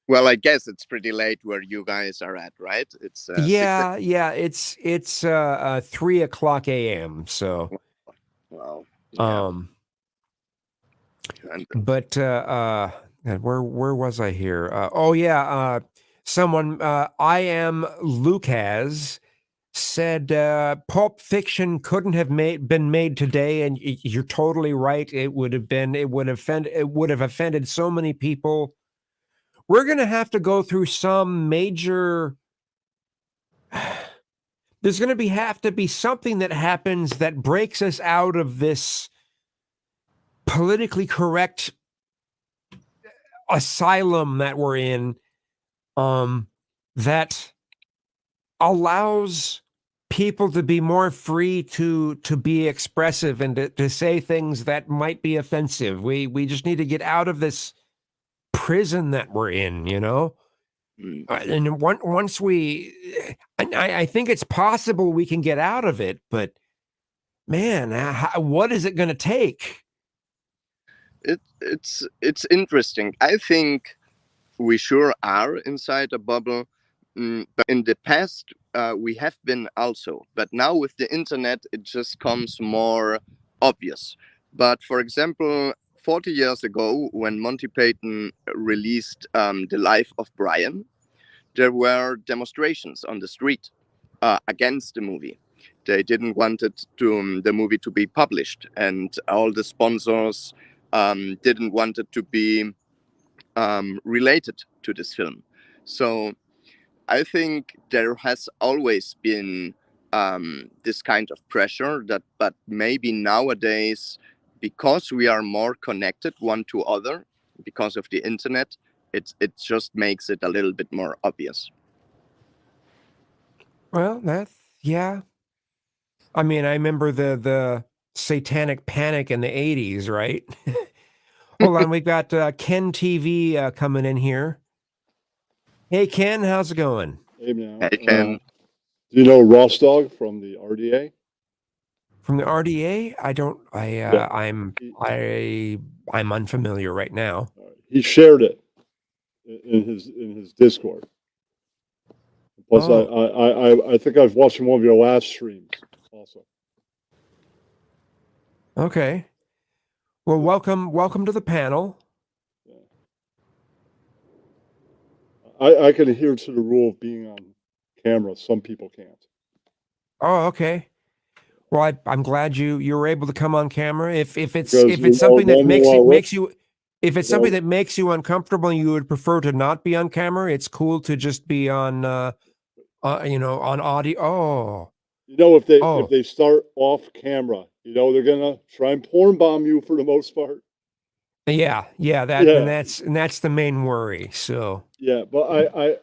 Well, I guess it's pretty late where you guys are at, right? It's 6 Yeah. It's 3:00 a.m. So, Wow. Yeah. And but God, where was I here? Oh yeah. Someone I am Lucas said Pulp Fiction couldn't have been made today, and you're totally right. It would have offended so many people. We're gonna have to go through some major. There's gonna have to be something that happens that breaks us out of this politically correct asylum that we're in, that allows people to be more free to be expressive and to say things that might be offensive. We just need to get out of this prison that we're in, you know. mm, And once we, I think it's possible we can get out of it, but man, what is it going to take? it's interesting. I think we sure are inside a bubble, but in the past we have been also. But now with the internet, it just comes more obvious. But for example, 40 years ago, when Monty Python released The Life of Brian, there were demonstrations on the street against the movie. They didn't want the movie to be published, and all the sponsors didn't want it to be related to this film. So I think there has always been this kind of pressure but maybe nowadays, because we are more connected one to other because of the internet, it just makes it a little bit more obvious. Well, yeah. I mean, I remember the satanic panic in the 80s, right? Hold on, we've got Ken TV coming in here. Hey, Ken, how's it going? Hey, now. Hey, Ken. Do you know Ross Dog from the RDA? From the RDA, I don't. Yeah. I'm unfamiliar right now. He shared it in his Discord. Plus, Oh. I think I've watched one of your last streams also. Okay. Well, welcome to the panel. I can adhere to the rule of being on camera. Some people can't. Oh, okay. Well, I'm glad you were able to come on camera. If it's Because, something that when makes you if it's you something know- that makes you uncomfortable and you would prefer to not be on camera, it's cool to just be on on audio. Oh. if Oh. they start off camera, they're gonna try and porn bomb you for the most part. Yeah, Yeah. and that's the main worry. So Yeah, but I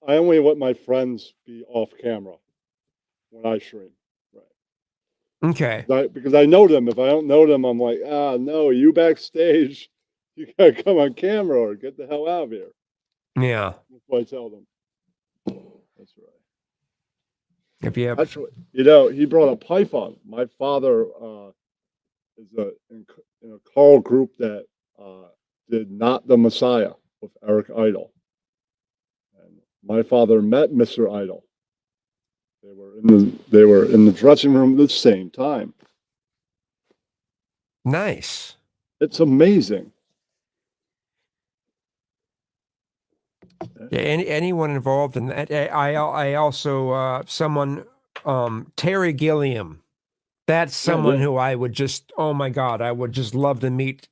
only let my friends be off camera when I stream. Right. okay. Because I know them. If I don't know them, I'm like, no, you backstage, you gotta come on camera or get the hell out of here. Yeah. That's what I tell them. That's right. If you have Actually, he brought up Python. My father is in a call group that did Not the Messiah with Eric Idle. And my father met Mr. Idle. They were in the dressing room at the same time. nice. It's amazing. Yeah, anyone involved in that. I also someone Terry Gilliam. That's someone who I would just, oh my God, I would just love to meet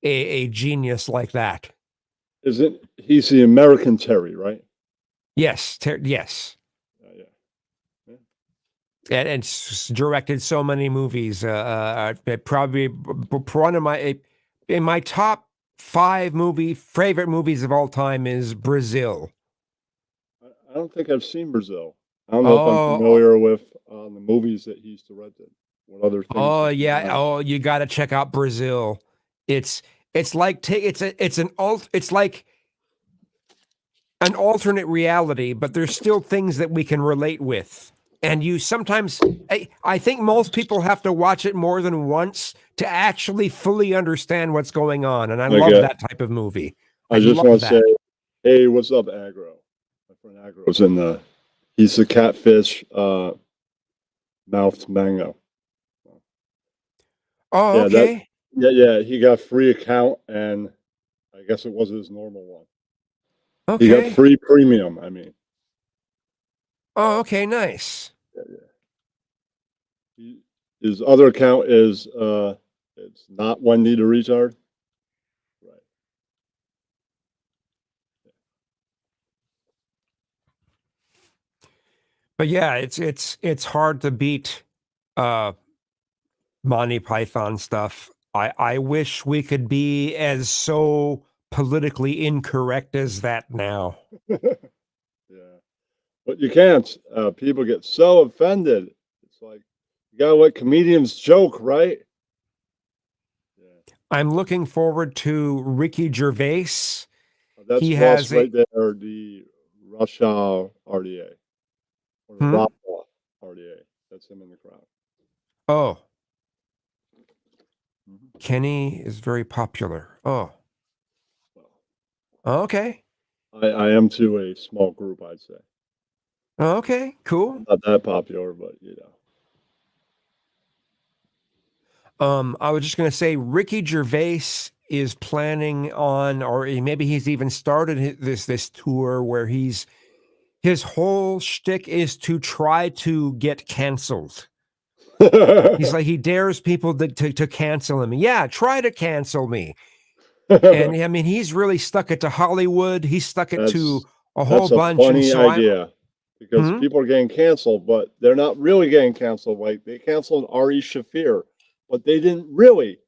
a genius like that. He's the American Terry, right? Yes, yes. Yeah. And it's directed so many movies. Probably one of in my top 5 favorite movies of all time is Brazil. I don't think I've seen Brazil. I don't know if I'm familiar with the movies that he's directed. What other things? Oh yeah. Oh, you got to check out Brazil. It's like it's like an alternate reality, but there's still things that we can relate with. And you sometimes, I think most people have to watch it more than once to actually fully understand what's going on. And I love that type of movie. I just want to say, hey, what's up, Agro? My friend Agro's he's the catfish mouthed mango. Oh, yeah, okay. Yeah, he got free account, and I guess it was his normal one. Okay. He got free premium, I mean. Oh, okay, nice. Yeah. His other account is it's not Wendy the retard. Right. But yeah, it's hard to beat Monty Python stuff. I wish we could be as so politically incorrect as that now. Yeah, but you can't. People get so offended. It's like you gotta let comedians joke, right? Yeah. I'm looking forward to Ricky Gervais. That's Ross right there, the Russia RDA. Or the Rafa RDA. That's him in the crowd. Oh. Kenny is very popular. Oh. Okay. I am to a small group, I'd say. Okay, cool. Not that popular, but I was just going to say Ricky Gervais is planning on, or maybe he's even started this tour where his whole shtick is to try to get canceled. He's like, he dares people to cancel him. Yeah, try to cancel me. And I mean, he's really stuck it to Hollywood. He's stuck it to a whole bunch. That's a funny idea. Because people are getting canceled, but they're not really getting canceled. Like they canceled Ari Shafir, but they didn't really.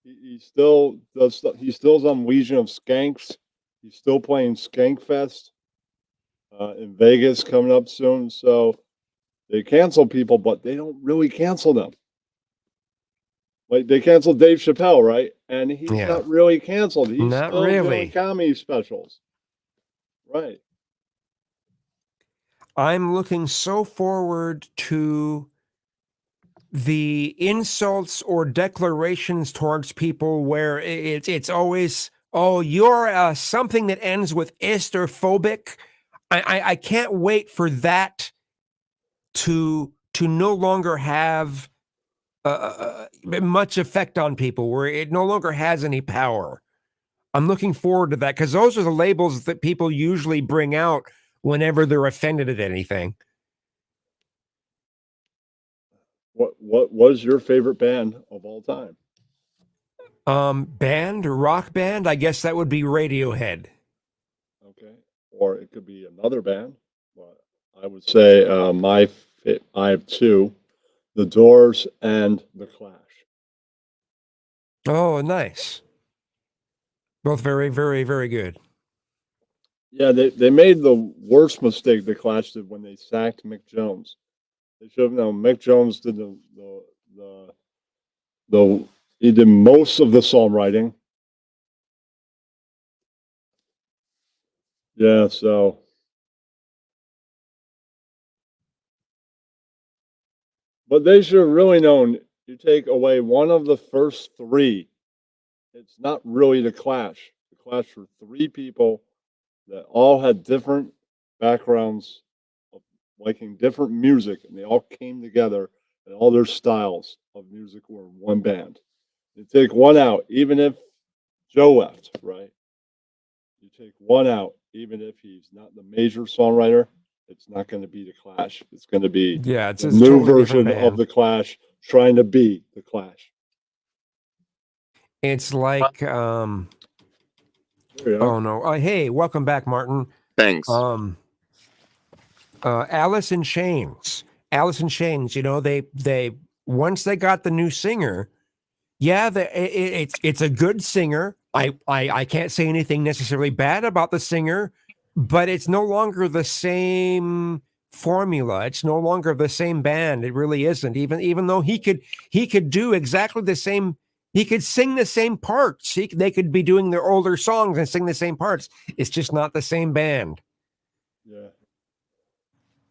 He still does stuff. He still's on Legion of Skanks. He's still playing Skankfest in Vegas coming up soon. So they cancel people, but they don't really cancel them. Like they canceled Dave Chappelle, right? And he's not really canceled. He's not still really doing comedy specials. Right. I'm looking so forward to the insults or declarations towards people where it's always, oh, you're something that ends with ist or phobic. I can't wait for that to no longer have much effect on people, where it no longer has any power. I'm looking forward to that, because those are the labels that people usually bring out whenever they're offended at anything. What was your favorite band of all time? Band, rock band, I guess that would be Radiohead. Okay, or it could be another band. But I would say I have two: The Doors and The Clash. Oh, nice. Both very, very, very good. Yeah, they made the worst mistake The Clash did when they sacked Mick Jones. They should have known Mick Jones did he did most of the songwriting. Yeah, so but they should have really known, you take away one of the first three, it's not really The Clash. The Clash were three people that all had different backgrounds of liking different music, and they all came together, and all their styles of music were in one band. You take one out, even if Joe left, right? You take one out, even if he's not the major songwriter, it's not going to be The Clash. It's going to be It's a a new totally different version of band. The Clash trying to be The Clash. It's like, There you oh are. no, hey, welcome back, Martin. Thanks. Alice in Chains. Alice in Chains, they once they got the new singer, it's a good singer. I can't say anything necessarily bad about the singer, but it's no longer the same formula. It's no longer the same band. It really isn't. Even though he could do exactly the same, he could sing the same parts. They could be doing their older songs and sing the same parts. It's just not the same band. Yeah.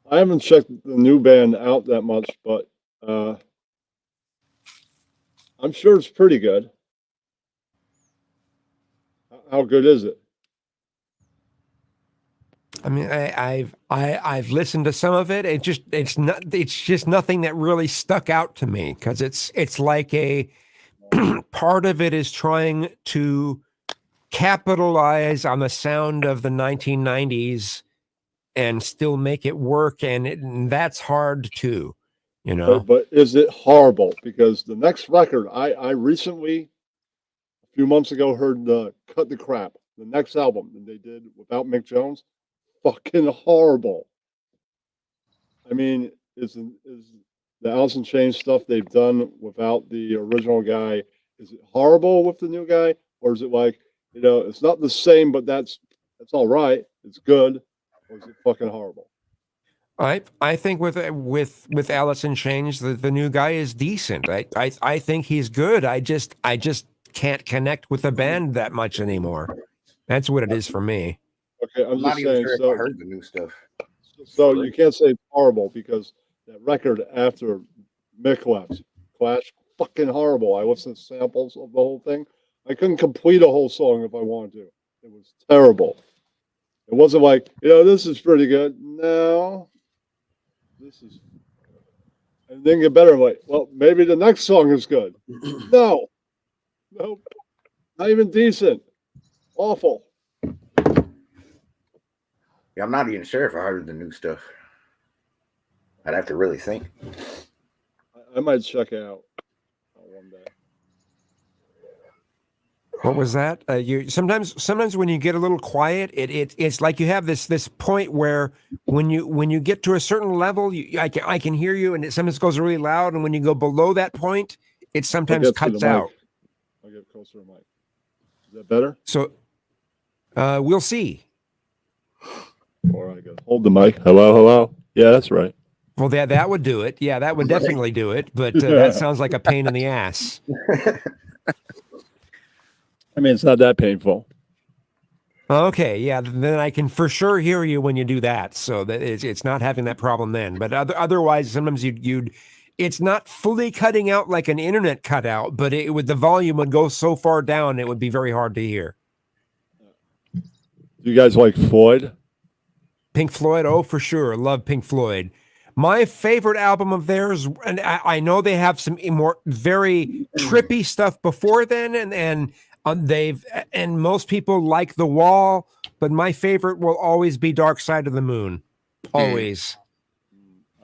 I haven't checked the new band out that much, but I'm sure it's pretty good. How good is it? I mean, I've listened to some of it. It's just nothing that really stuck out to me, because it's like a part of it is trying to capitalize on the sound of the 1990s and still make it work, and that's hard too, But is it horrible? Because the next record, I recently, a few months ago, heard the Cut the Crap, the next album that they did without Mick Jones, fucking horrible. I mean, is the Alice in Chains stuff they've done without the original guy, is it horrible with the new guy? Or is it like, it's not the same, but that's all right. It's good. Or is it fucking horrible? I think with Alice in Chains, the new guy is decent. I think he's good. I just can't connect with the band that much anymore. That's what it is for me. Okay, I'm not just even saying. sure if So I heard the new stuff. So you can't say horrible, because that record after Mick left, Clash, fucking horrible. I listened to samples of the whole thing. I couldn't complete a whole song if I wanted to. It was terrible. It wasn't like, this is pretty good. No, this is. And then get better. I'm like, well, maybe the next song is good. No, not even decent. Awful. Yeah, I'm not even sure if I heard the new stuff. I'd have to really think. I might check it out one day. What was that? You sometimes when you get a little quiet, it's like you have this point where when you get to a certain level, I can hear you, and it sometimes goes really loud, and when you go below that point, it sometimes cuts out. I'll get closer to the mic. Is that better? So we'll see. Or I gotta hold the mic. Hello. Yeah, that's right. Well, that would do it. Yeah, that would definitely do it. But that sounds like a pain in the ass. I mean, it's not that painful. Okay, yeah, then I can for sure hear you when you do that. So that it's not having that problem then. But otherwise, sometimes you'd it's not fully cutting out like an internet cutout, but it would the volume would go so far down it would be very hard to hear. Do you guys like Floyd? Pink Floyd, oh for sure, love Pink Floyd. My favorite album of theirs, and I know they have some more very trippy stuff before then, and most people like The Wall, but my favorite will always be Dark Side of the Moon, always.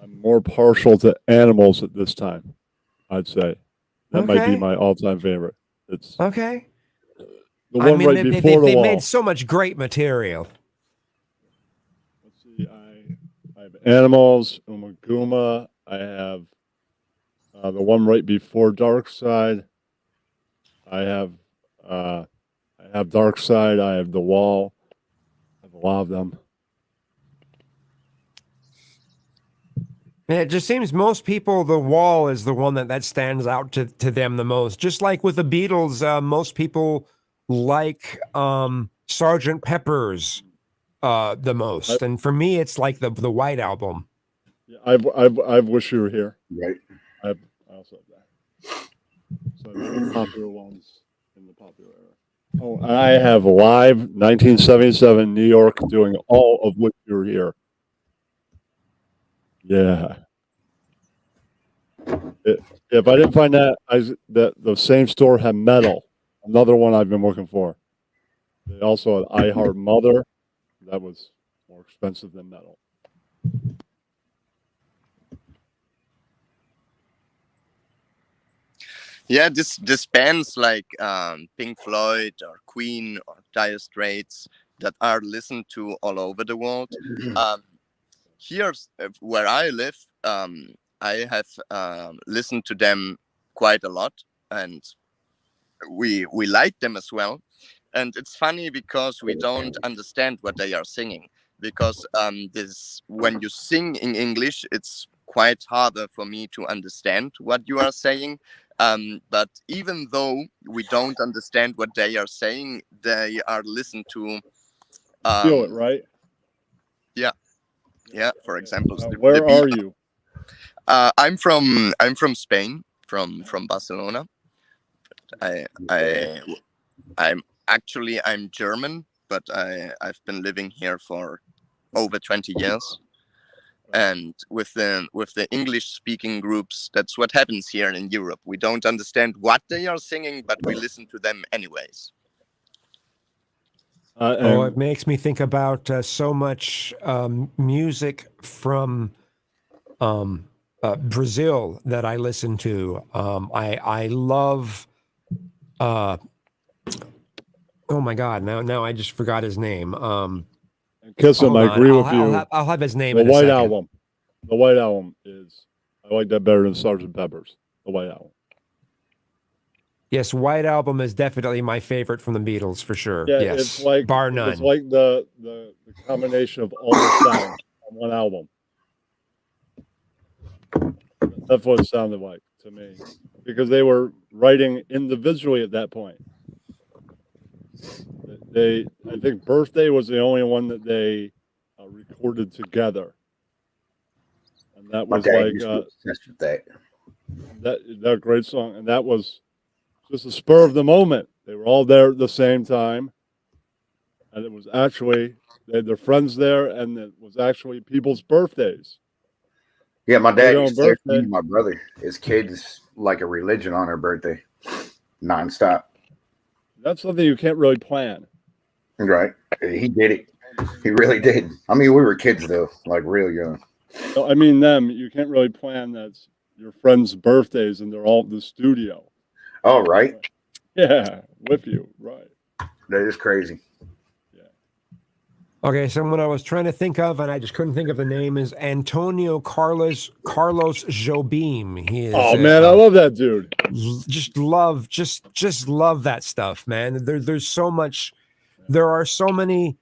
I'm more partial to Animals at this time, I'd say. That might be my all-time favorite. It's okay. The one right before The Wall. They made so much great material. Let's see, I have Animals, Umaguma. I have the one right before Dark Side. I have Dark Side. I have The Wall. I have a lot of them. It just seems most people, The Wall is the one that stands out to them the most. Just like with the Beatles, most people like Sgt. Pepper's the most, and for me, it's like the White Album. Yeah, I Wish You Were Here. Right. I also have that. So the popular ones in the popular era. Oh, and I have Live 1977 New York doing all of Wish You Were Here. Yeah. If I didn't find that, the same store had Metal, another one I've been looking for. They also had I Heart Mother. That was more expensive than Metal. Yeah, this bands like Pink Floyd or Queen or Dire Straits that are listened to all over the world. Here, where I live, I have listened to them quite a lot, and we like them as well. And it's funny because we don't understand what they are singing. Because when you sing in English, it's quite harder for me to understand what you are saying. But even though we don't understand what they are saying, they are listened to. Feel it, right? Yeah. For example, where are you? I'm from Spain, from Barcelona. I'm German, but I've been living here for over 20 years. And with the English speaking groups, that's what happens here in Europe. We don't understand what they are singing, but we listen to them anyways. It makes me think about so much music from Brazil that I listen to. I love. Oh my God! Now I just forgot his name. Kiss him. I agree with you. I'll have his name. The in a White second. Album. The White Album is. I like that better than Sgt. Pepper's. The White Album. Yes, White Album is definitely my favorite from the Beatles for sure. Yeah, yes, it's like bar none. It's like the combination of all the sounds on one album. That's what it sounded like to me, because they were writing individually at that point. I think Birthday was the only one that they recorded together, and that was that great song, and that was just a spur of the moment. They were all there at the same time, and it was actually they had their friends there, and it was actually people's birthdays. Yeah, my dad used to say to my brother, his kids like a religion on her birthday, nonstop. That's something you can't really plan. Right. He did it. He really did. I mean, we were kids though, like real young. No, I mean them. You can't really plan that's your friends' birthdays and they're all in the studio. Oh, right. Yeah, with you. Right. That is crazy. Okay, someone I was trying to think of, and I just couldn't think of the name, is Antonio Carlos Jobim. He is. Oh man, I love that dude. Just love that stuff, man. There's so much. There are so many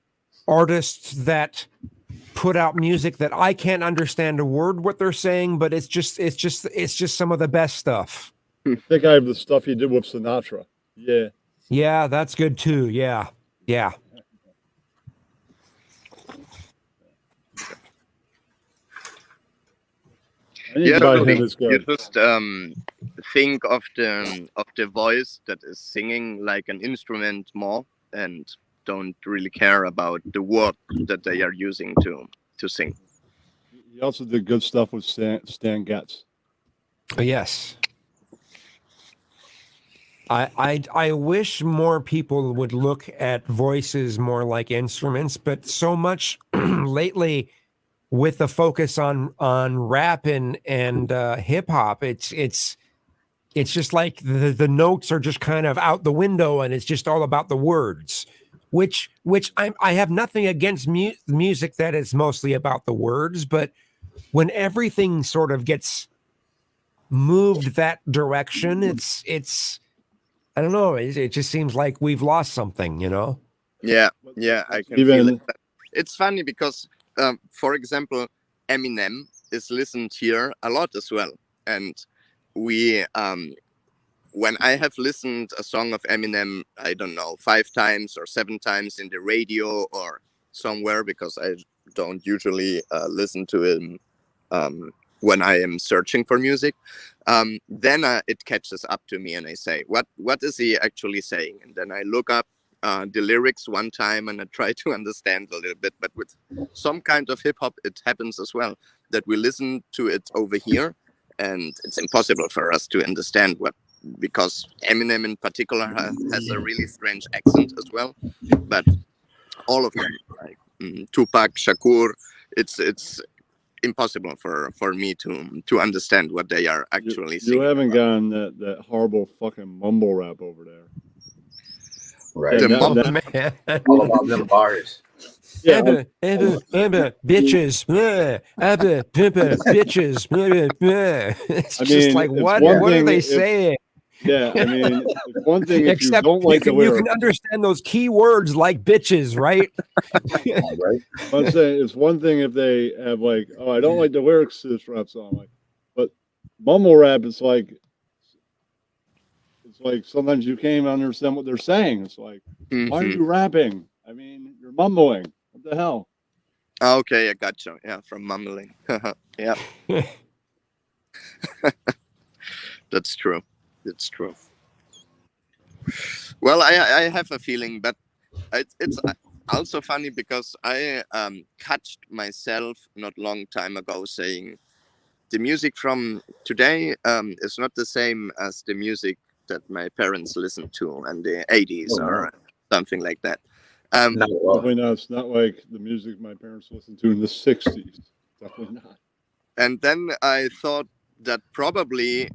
artists that put out music that I can't understand a word what they're saying, but it's just some of the best stuff. I think I have the stuff he did with Sinatra. Yeah. Yeah, that's good too. Yeah. Anything by him you is good. just think of the voice that is singing like an instrument more, and don't really care about the word that they are using to sing. He also did good stuff with Stan Getz. Yes. I wish more people would look at voices more like instruments, but so much lately with the focus on rap and hip hop, it's just like the notes are just kind of out the window, and it's just all about the words. Which I have nothing against music that is mostly about the words, but when everything sort of gets moved that direction, it's I don't know. It just seems like we've lost something, you know? Yeah, I can feel it. It's funny because, for example, Eminem is listened here a lot as well. And we, when I have listened a song of Eminem, I don't know, 5 times or 7 times in the radio or somewhere, because I don't usually listen to him when I am searching for music, then it catches up to me and I say, what is he actually saying? And then I look up the lyrics one time and I try to understand a little bit. But with some kind of hip hop, it happens as well, that we listen to it over here and it's impossible for us to understand because Eminem in particular has a really strange accent as well. But all of them, like Tupac, Shakur, it's impossible for me to understand what they are actually saying. You haven't gotten that horrible fucking mumble rap over there. Right. The All about them bars. Yeah, bitches, bitches. It's just like, what are they saying? Yeah, I mean, it's one thing if Except you don't like the lyrics. You can understand those key words like bitches, right? Right. I'm saying it's one thing if they have like, oh, I don't like the lyrics to this rap song, but mumble rap, it's like sometimes you can't even understand what they're saying. It's like, why are you rapping? I mean, you're mumbling. What the hell? Okay, I got you. Yeah, from mumbling. Yeah. That's true. It's true. Well, I have a feeling, but it's also funny because I catched myself not long time ago saying the music from today is not the same as the music that my parents listened to in the 80s or something like that. Definitely not. It's not like the music my parents listened to in the 60s. Definitely not. And then I thought that probably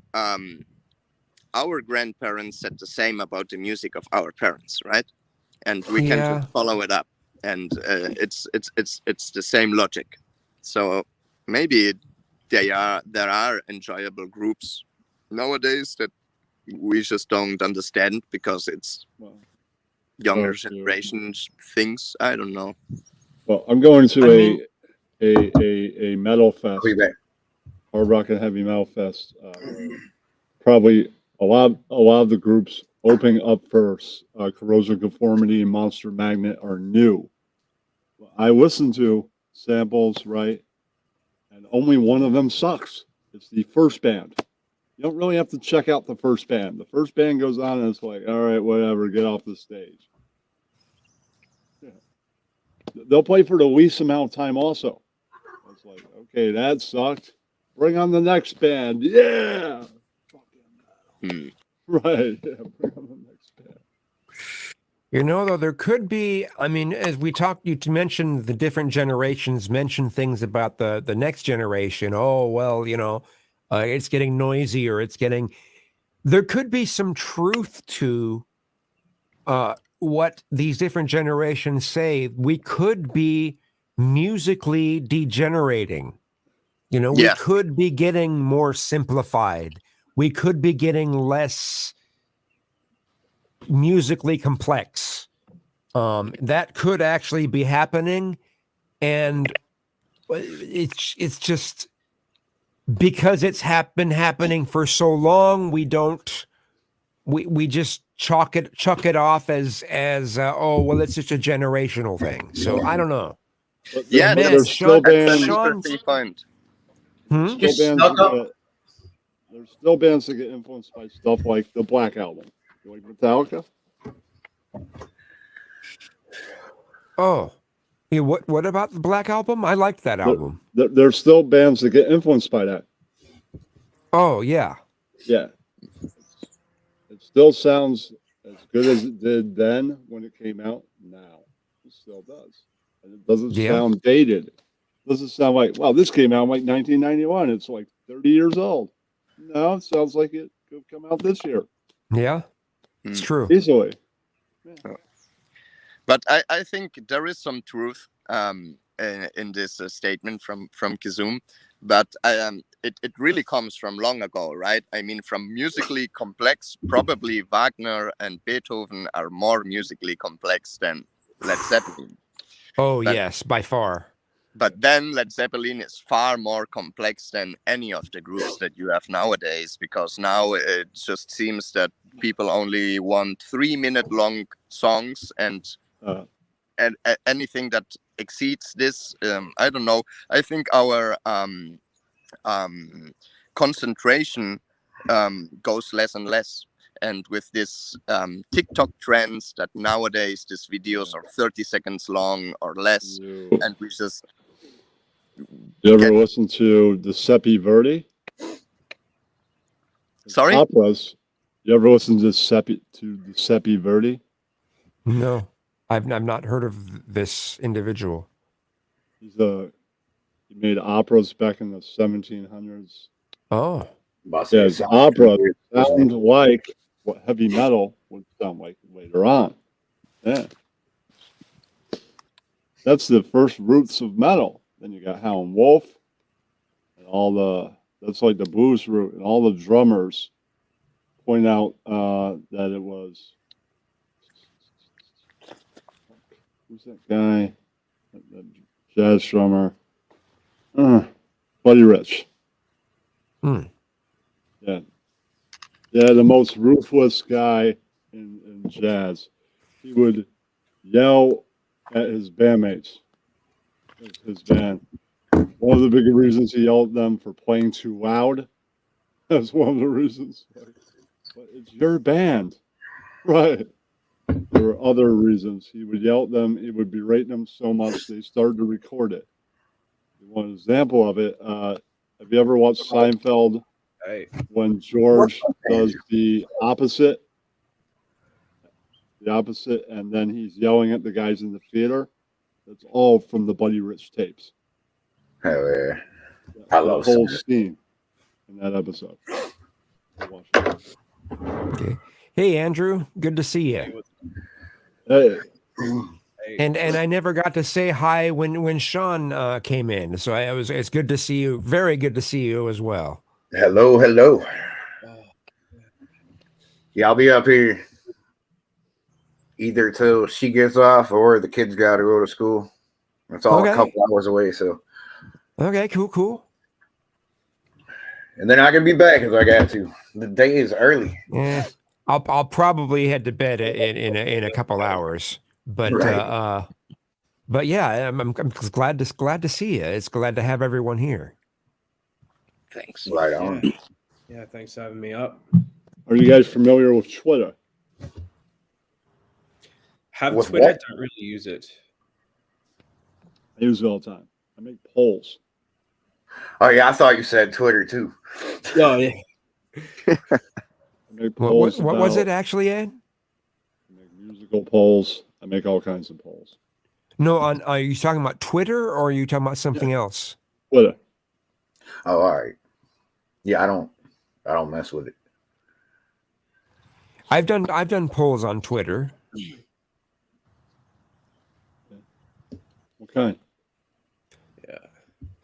our grandparents said the same about the music of our parents, right? And we can just follow it up, and it's the same logic. So maybe there are enjoyable groups nowadays that we just don't understand because it's younger generations things. I don't know. Well, I'm going to a metal fest, hard rock and heavy metal fest. Probably a lot of the groups opening up for Corrosion Conformity and Monster Magnet are new. I listen to samples, right? And only one of them sucks. It's the first band. You don't really have to check out the first band. The first band goes on and it's like, all right, whatever, get off the stage. Yeah. They'll play for the least amount of time also. It's like, okay, that sucked. Bring on the next band. Yeah. Right. Yeah, bring on the next band. You know, though, there could be, I mean, as we talked, you mentioned the different generations, mentioned things about the next generation. Oh, well, you know, it's getting noisy, or there could be some truth to what these different generations say. We could be musically degenerating. You know, we could be getting more simplified. We could be getting less musically complex. That could actually be happening, and it's just because it's been happening for so long. We just chuck it off as oh, well, it's just a generational thing. So I don't know. Yeah, man, that's Sean, an interesting point. Hmm? Just Still snuck up. There's still bands that get influenced by stuff like the Black Album. You like Metallica? Oh, yeah. What about the Black Album? I liked that album. There's still bands that get influenced by that. Oh yeah. Yeah. It still sounds as good as it did then when it came out. Now it still does. And it doesn't Yeah. sound dated. It doesn't sound like, wow, this came out in like 1991. It's like 30 years old. No, it sounds like it could come out this year. Yeah. It's true. Easily. But I think there is some truth in this statement from Kizum, but it really comes from long ago, right? I mean, from musically complex, probably Wagner and Beethoven are more musically complex than Led Zeppelin. Oh But- yes, by far. But then Led Zeppelin is far more complex than any of the groups that you have nowadays, because now it just seems that people only want 3-minute long songs, and anything that exceeds this, I don't know. I think our concentration goes less and less. And with this TikTok trends that nowadays these videos are 30 seconds long or less, and we just You ever listen to Giuseppe Verdi? Sorry? Operas. You ever listen to Giuseppe Verdi? No, I've not heard of this individual. He made operas back in the 1700s. Oh, Yeah, his opera sounds like what heavy metal would sound like later on. Yeah. That's the first roots of metal. Then you got Howlin' Wolf and that's like the blues root, and all the drummers point out that it was, who's that guy? That jazz drummer. Buddy Rich. Hmm. Yeah. Yeah, the most ruthless guy in jazz. He would yell at his bandmates, his band. One of the big reasons he yelled at them for playing too loud. That's one of the reasons. But it's your band. Right. There were other reasons. He would yell at them. He would berate them so much they started to record it. One example of it, have you ever watched Seinfeld when George does the opposite, and then he's yelling at the guys in the theater? That's all from the Buddy Rich tapes. Hell yeah. I I love the whole Seinfeld. scene in that episode. Watch it. okay. Hey, Andrew, good to see you. Hey, And I never got to say hi when Sean came in, so it's good to see you. Very good to see you as well. Hello, hello. Yeah, I'll be up here either till she gets off or the kids got to go to school. It's all Okay. a couple hours away, so. Okay, cool. And then I can be back if I got to. The day is early. Yeah, I'll probably head to bed in a couple hours, but Right. but yeah, I'm glad to see you. It's glad to have everyone here. Thanks. Right on. Yeah, thanks for having me up. are you guys familiar with Twitter? Have With Twitter, what? don't really use it. I use it all the time. I make polls. Oh, yeah, I thought you said Twitter too. Oh, yeah. I make What polls. was it about- actually, Ed? I make musical polls. I make all kinds of polls. No, are you talking about Twitter or are you talking about something else? Twitter. Oh, all right. Yeah, I don't mess with it. I've done polls on Twitter. What kind?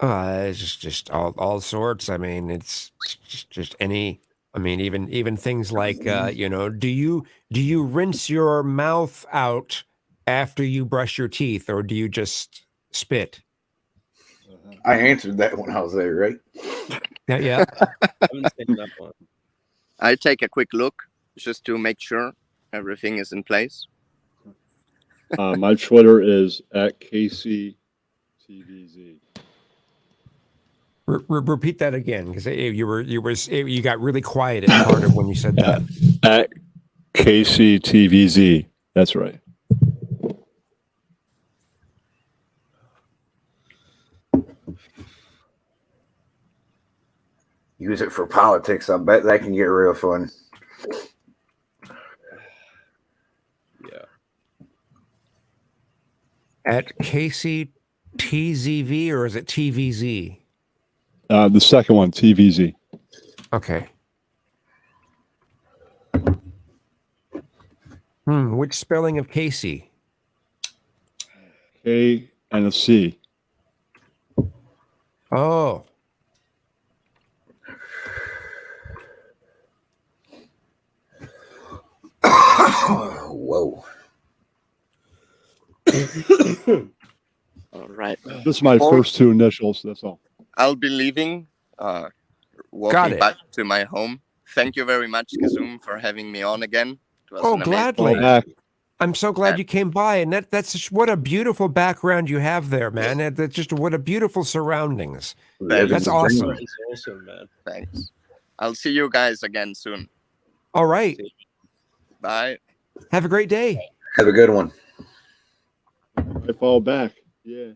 It's just all sorts. I mean, it's just any. I mean, even things like do you rinse your mouth out after you brush your teeth, or do you just spit? I answered that when I was there, right? Yeah. I haven't seen that one. I take a quick look just to make sure everything is in place. My Twitter is @KCTVZ. Repeat that again, because you got really quiet at part of when you said that. At KCTVZ. That's right. Use it for politics. I bet that can get real fun. Yeah. At KCTZV, or is it TVZ? The second one, TVZ. Okay. Which spelling of Casey? K and a C. Oh. Whoa. All right. This is my first two initials. That's all. I'll be leaving, Got walking it. back to my home. Thank you very much, Kazum, for having me on again. It was Oh, an amazing gladly. Fall back. I'm so glad you came by, and that's just, what a beautiful background you have there, man. That's just what a beautiful surroundings. That's awesome. It's awesome, man. Thanks. I'll see you guys again soon. All right. Bye. Have a great day. Have a good one. I fall back. Yeah.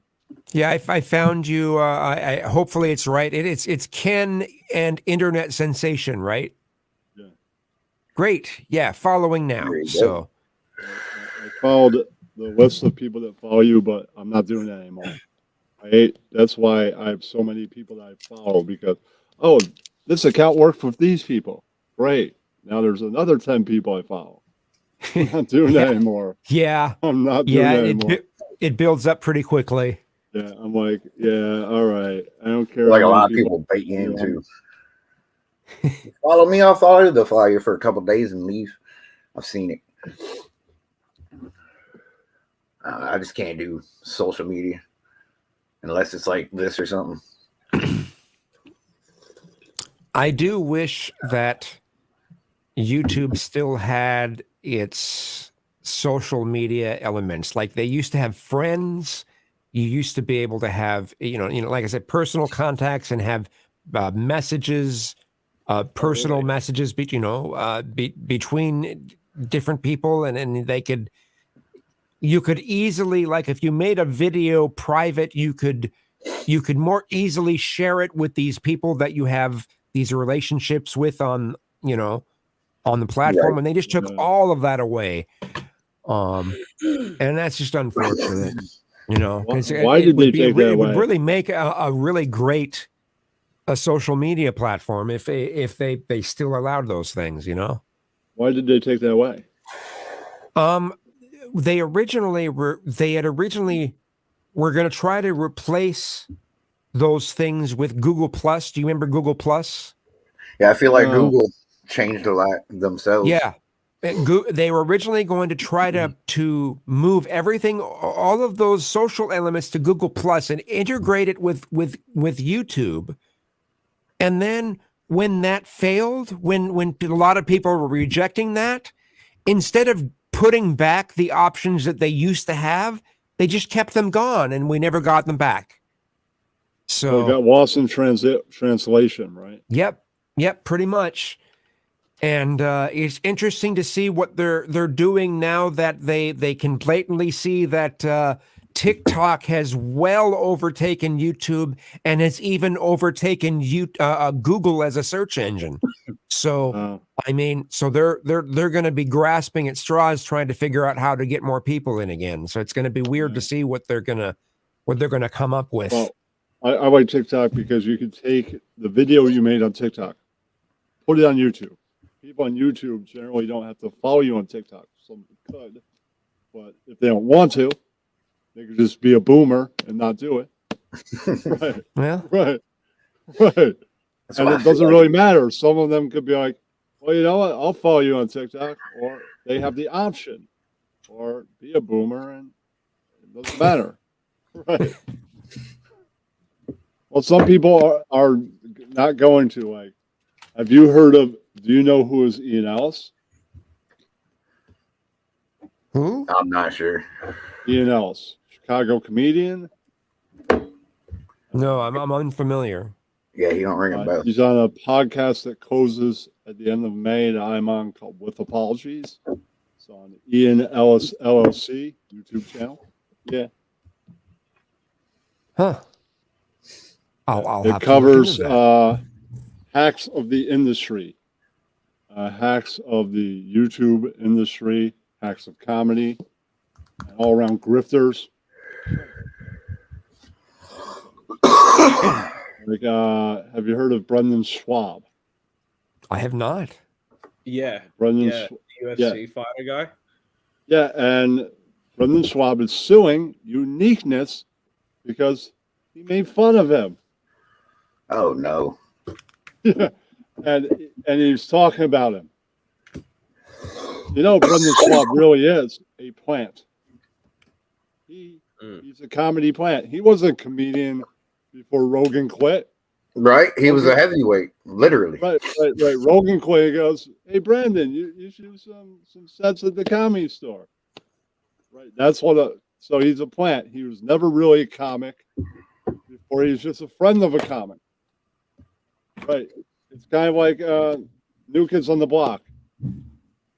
Yeah, I found you. I hopefully it's right. It's Ken and Internet Sensation, right? Yeah. Great. Yeah, following now. There you go. So I followed the list of people that follow you, but I'm not doing that anymore. That's why I have so many people that I follow, because, oh, this account worked for these people. Great. Now there's another 10 people I follow. I'm not doing that anymore. yeah, I'm not doing that anymore. it builds up pretty quickly. Yeah, I'm like, yeah, all right. I don't care. Like a how lot of many people bait you into. Follow me, I'll follow you. They'll follow you for a couple days and leave. I've seen it. I just can't do social media unless it's like this or something. I do wish that YouTube still had its social media elements. Like they used to have friends. You used to be able to have, like I said, personal contacts and have messages, personal messages, between different people, and you could easily, like if you made a video private, you could more easily share it with these people that you have these relationships with on the platform, and they just took all of that away. And that's just unfortunate. Why did they take that away? It would really make a really great social media platform if they still allowed those things. Why did they take that away? They originally were going to try to replace those things with Google Plus. Do you remember Google Plus? Yeah, I feel like Google changed a lot themselves. Yeah. They were originally going to try to move everything, all of those social elements to Google Plus and integrate it with YouTube. And then when that failed, when a lot of people were rejecting that, instead of putting back the options that they used to have, they just kept them gone, and we never got them back. So we got lost in translation, right? Yep, pretty much. And it's interesting to see what they're doing now that they can blatantly see that TikTok has well overtaken YouTube and has even overtaken Google as a search engine. So so they're going to be grasping at straws, trying to figure out how to get more people in again. So it's going to be weird to see what they're gonna come up with. Well, I like TikTok because you can take the video you made on TikTok, put it on YouTube. People on YouTube generally don't have to follow you on TikTok. Some could, but if they don't want to, they could just be a boomer and not do it. Right. Yeah. Right. And it doesn't really matter. Some of them could be like, well, you know what? I'll follow you on TikTok, or they have the option, or be a boomer, and it doesn't matter. Right. Well, some people are not going to. Like, have you heard of? Do you know who is Ian Ellis? Who? I'm not sure. Ian Ellis, Chicago comedian. No, I'm unfamiliar. Yeah, he don't ring a bell. He's on a podcast that closes at the end of May that I'm on called With Apologies. It's on Ian Ellis LLC YouTube channel. Yeah. Huh. I'll It have covers to look into that. hacks of the industry, hacks of the YouTube industry, hacks of comedy, and all around grifters. Like, have you heard of Brendan Schwab? I have not. Yeah. Brendan, Yeah. UFC fighter guy. Yeah, and Brendan Schwab is suing Uniqueness because he made fun of him. Oh no. and he's talking about him. You know, Brendan Schwab really is a plant. He's a comedy plant. He was a comedian before Rogan quit. Right? He was a heavyweight, literally. Right. Rogan quit. He goes, "Hey, Brandon, you should do some sets at the comedy store." Right. That's what. So he's a plant. He was never really a comic before. He was just a friend of a comic. Right. It's kind of like New Kids on the Block.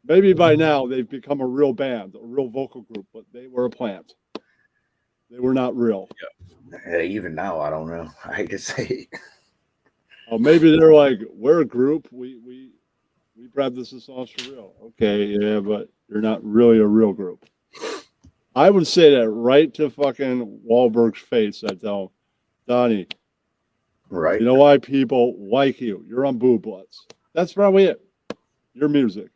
Maybe by now they've become a real band, a real vocal group, but they were a plant. They were not real. Yeah, even now, I don't know. I hate to say it. Oh, maybe they're like, we're a group. We practice the songs for real. Okay, yeah, but you're not really a real group. I would say that right to fucking Wahlberg's face. I tell Donnie, Right. you know why people like you? You're on Boo Bloods. That's probably it. Your music.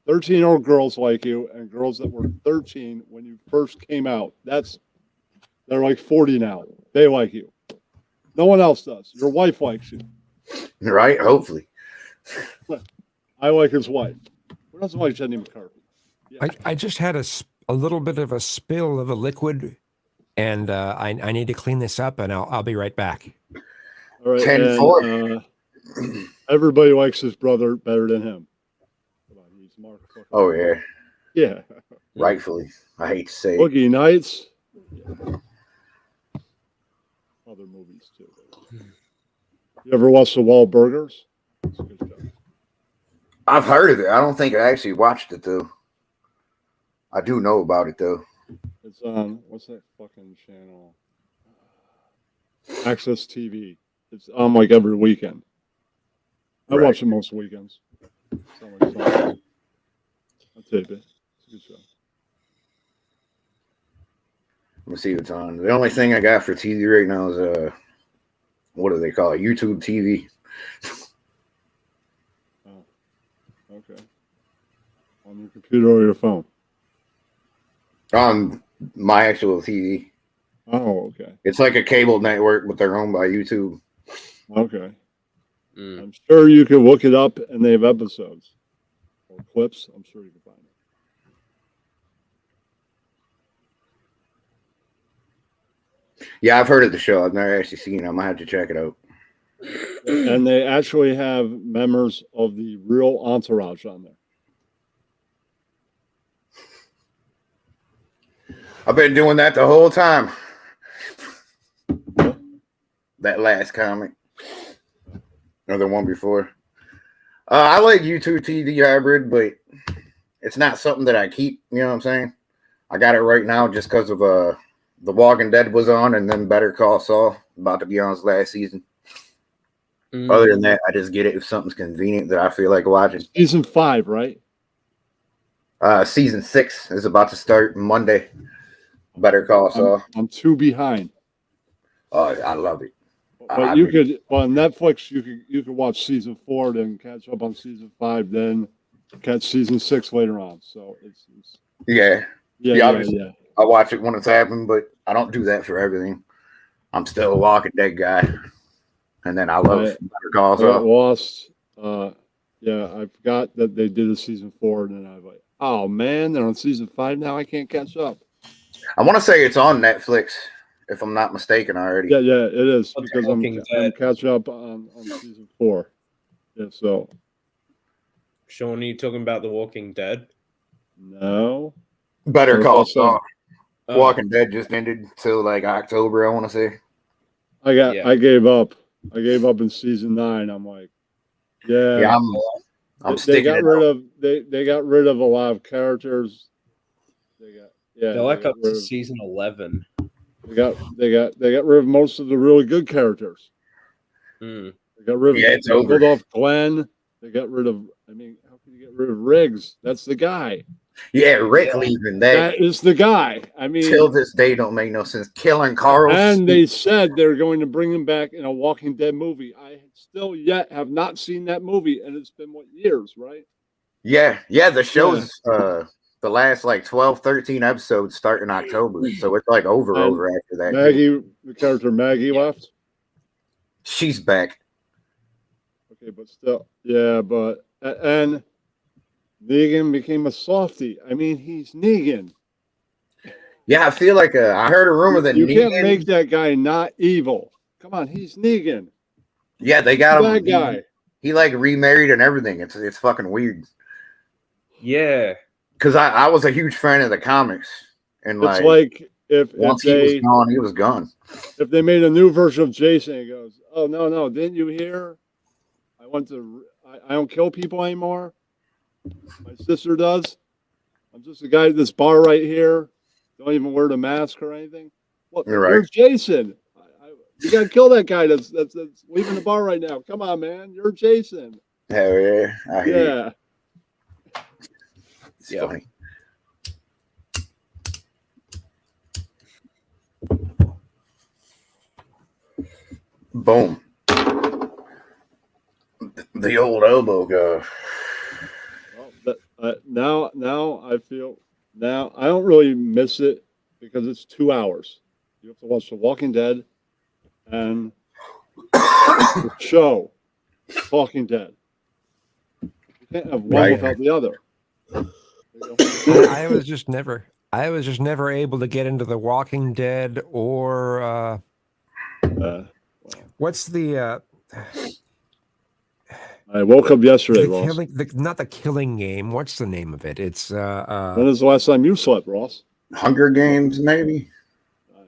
13-year-old girls like you, and girls that were 13 when you first came out. They're like 40 now. They like you. No one else does. Your wife likes you. Right? Hopefully. I like his wife. Who doesn't like Jenny McCarthy? Yeah. I just had a little bit of a spill of a liquid, and I need to clean this up, and I'll be right back. All right. 10-4. Everybody likes his brother better than him. Come on, he's Mark. Oh, yeah. Yeah. Rightfully. I hate to say it. Boogie Nights. Yeah. Other movies too. You ever watch The Wahlburgers? It's a good show. I've heard of it. I don't think I actually watched it, though. I do know about it, though. It's on, what's that fucking channel? Access TV. It's on like every weekend. I watch it most weekends. It's on like Sunday. I'll tape it. It's a good show. Let me see what's on. The only thing I got for TV right now is what do they call it? YouTube TV. Oh, okay. On your computer or your phone? On my actual TV. Oh, okay. It's like a cable network, but they're owned by YouTube. Okay. I'm sure you can look it up and they have episodes or clips. I'm sure you can find it. Yeah, I've heard of the show. I've never actually seen it. I might have to check it out. And they actually have members of the real entourage on there. I've been doing that the whole time. That last comic. Or the one before. I like YouTube TV hybrid, but it's not something that I keep. You know what I'm saying? I got it right now just because of The Walking Dead was on, and then Better Call Saul about to be on his last season. Other than that, I just get it if something's convenient that I feel like watching. Season 5, right? Season 6 is about to start Monday. Better Call Saul. I'm 2 behind. Oh, I love it. But you could on Netflix. You could watch season 4, then catch up on season 5, then catch season 6 later on. So it's yeah. Yeah. I watch it when it's happening, but I don't do that for everything. I'm still a Walking Dead guy, and then I love Better Call Saul. Lost. I forgot that they did a season 4, and then I was like, oh man, they're on season 5 now. I can't catch up. I want to say it's on Netflix, if I'm not mistaken already. Yeah, it is because I'm catching up on season 4. Yeah, so. Sean, are you talking about The Walking Dead? No. Better Call Saul. Walking Dead just ended till like October, I want to say. I gave up. I gave up in season 9. I'm like, yeah. Yeah, I'm they sticking got it rid out. of they got rid of a lot of characters. They're like got up to rid of- season 11. They got rid of most of the really good characters. Mm. They got rid of Yeah, it's they over. killed off Glenn. They got rid of. I mean, how can you get rid of Riggs? That's the guy. Yeah, Rick leaving that That is the guy. I mean, till this day don't make no sense. Killing Carl. and they said they're going to bring him back in a Walking Dead movie. I still yet have not seen that movie, and it's been years, right? Yeah, the show's the last like 12, 13 episodes start in October. So it's like over after that. Maggie, the character Maggie left. She's back. Okay, but still, yeah, but and Negan became a softie. I mean, he's Negan. Yeah, I feel like I heard a rumor that you Negan, can't make that guy not evil. Come on, he's Negan. yeah, they got him. That guy. He like remarried and everything. It's fucking weird. Yeah. Because I was a huge fan of the comics, and It's like if once they he was gone, he was gone. if they made a new version of Jason, he goes, "Oh no, didn't you hear? I don't kill people anymore. My sister does. I'm just a guy at this bar right here. Don't even wear the mask or anything. What? You're right. Where's Jason? You gotta kill that guy that's leaving the bar right now. Come on, man. You're Jason. Hell yeah, I hear you. Yeah. It's funny. Boom. The old elbow guy. Well, now I feel now I don't really miss it because it's 2 hours. You have to watch The Walking Dead and the show Walking Dead. You can't have one Right. without the other. I was just never able to get into The Walking Dead or what's the I woke up yesterday, Ross. not the Killing Game. What's the name of it? It's When was the last time you slept, Ross? Hunger Games, maybe.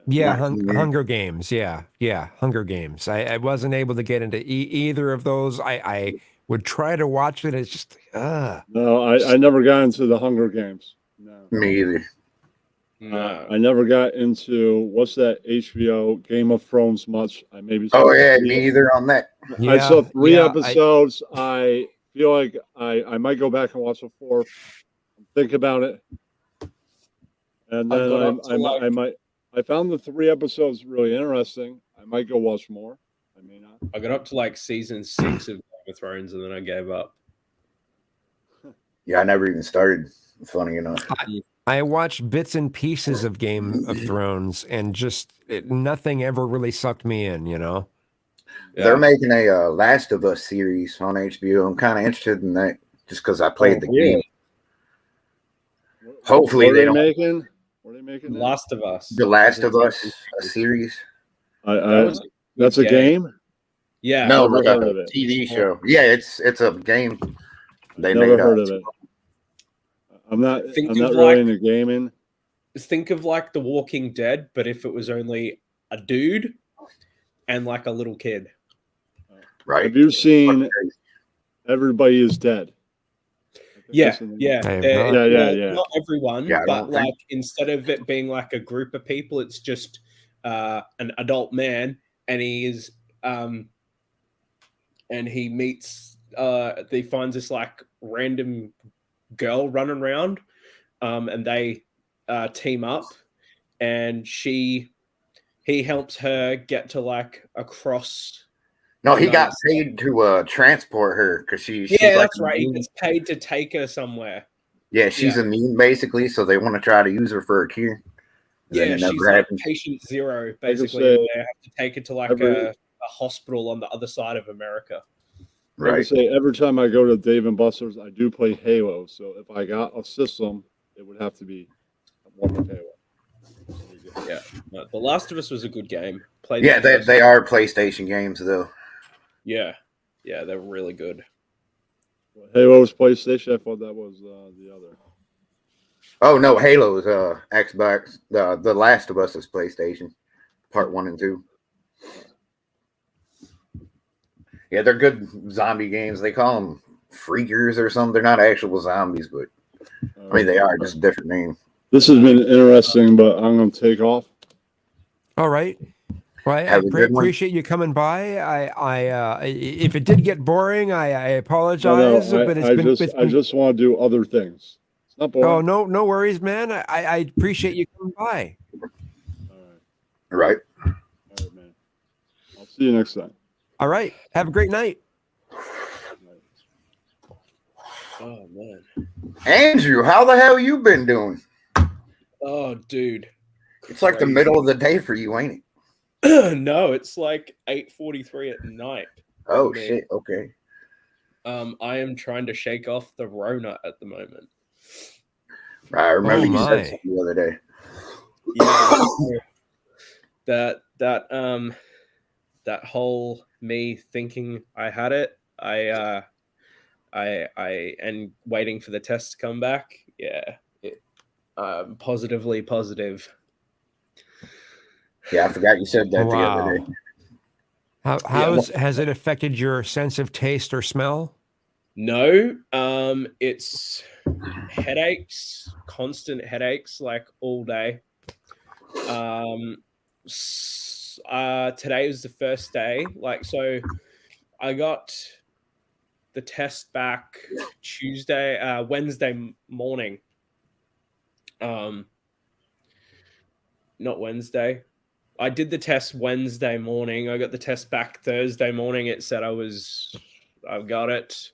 yeah, Not- Hunger Games. Yeah, Hunger Games. I wasn't able to get into either of those. I would try to watch it. It's just No, I never got into the Hunger Games. No. Me either. No. I never got into what's that HBO Game of Thrones much. I maybe saw Oh yeah, three- me either on that. I saw 3 yeah, episodes. I feel like I might go back and watch a 4th. Think about it, and I got then up to, like- I found the 3 episodes really interesting. I might go watch more. I may not. I got up to like season 6 of Game of Thrones and then I gave up. Yeah, I never even started. Funny enough. I watched bits and pieces of Game of Thrones, and just nothing ever really sucked me in. You know. They're making a Last of Us series on HBO. I'm kind of interested in that just because I played the game. Hopefully What are they don't. making? What are they making? now? Last of Us. The Last of Us a series. That's a game. Yeah. No, never like heard a of it. TV show. Yeah, it's a game. They Never made heard up. of it. I'm not Think really of like- into gaming. Think of like The Walking Dead, but if it was only a dude and like a little kid. Right. Have you seen Everybody Is Dead? Yeah, I have not. Yeah. Not everyone, Yeah, I but don't think- like instead of it being like a group of people, it's just an adult man, and he is and he meets he finds this like random girl running around, and they team up, and he helps her get to like across. No, he No. got paid to transport her because she's Yeah, like that's right. He immune. gets paid to take her somewhere. Yeah, she's immune basically, so they want to try to use her for a cure. And then Yeah, it never she's like happened. patient zero, say basically. And they have to take her to like every- a hospital on the other side of America. I can Right. say every time I go to Dave and Buster's, I do play Halo. So if I got a system, it would have to be one with Halo. Yeah, no, The Last of Us was a good game. Played Yeah, the first they one. are PlayStation games though. Yeah, they're really good. Halo's PlayStation. I thought that was the other. Oh no, Halo is Xbox. The Last of Us is PlayStation, Part 1 and 2. Yeah, they're good zombie games. They call them freakers or something. They're not actual zombies, but I mean they are just a different name. This has been interesting, but I'm going to take off. All right. Well, I Have a good one. appreciate you coming by. If it did get boring, I No, apologize, but I just want to do other things. It's not boring. Oh, no worries, man. I appreciate you coming by. All Right. right, man. I'll see you next time. All right. Have a great night. Oh man. Andrew, how the hell you been doing? Oh, dude. It's like the Crazy. middle of the day for you, ain't it? No, it's like 8:43 at night. Oh Man. shit. Okay. I am trying to shake off the Rona at the moment. I remember you my. said something the other day. Yeah. that whole me thinking I had it, I and waiting for the test to come back. Yeah. Positively positive. Yeah, I forgot you said that the other day. Has it affected your sense of taste or smell? No, it's headaches, constant headaches, like all day. Today was the first day. Like, so I got the test back Wednesday morning. Not Wednesday. I did the test Wednesday morning. I got the test back Thursday morning. It said I've got it.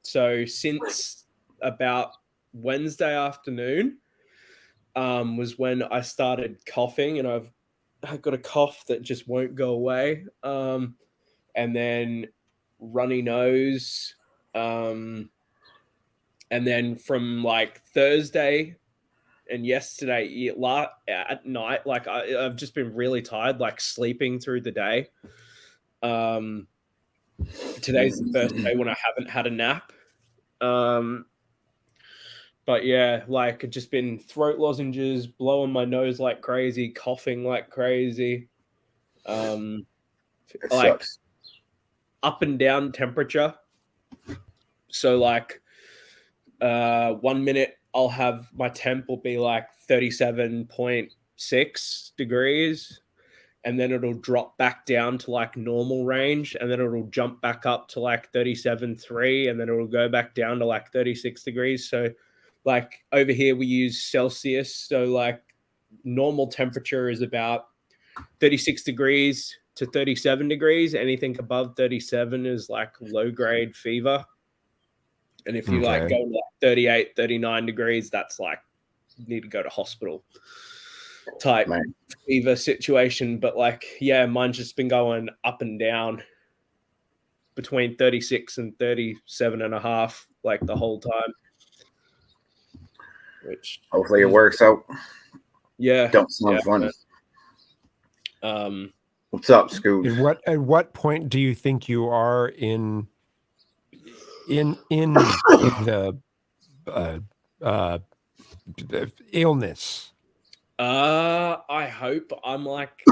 So since about Wednesday afternoon, was when I started coughing, and I've got a cough that just won't go away. And then runny nose. And then from like Thursday and yesterday at night, like I've just been really tired, like sleeping through the day. Today's the first day when I haven't had a nap. But yeah, like just been throat lozenges, blowing my nose like crazy, coughing like crazy. It Like sucks. up and down temperature. So like 1 minute I'll have my temp will be like 37.6 degrees, and then it'll drop back down to like normal range, and then it'll jump back up to like 37.3, and then it'll go back down to like 36 degrees. So like over here we use Celsius, so like normal temperature is about 36 degrees to 37 degrees. Anything above 37 is like low grade fever. And if you like go to like 38, 39 degrees, that's like you need to go to hospital type fever situation. But like, yeah, mine's just been going up and down between 36 and 37 and a half, like the whole time. Which hopefully it works out. Yeah. Don't sound funny. What's up, Scoot? At what point do you think you are in the illness? I hope I'm like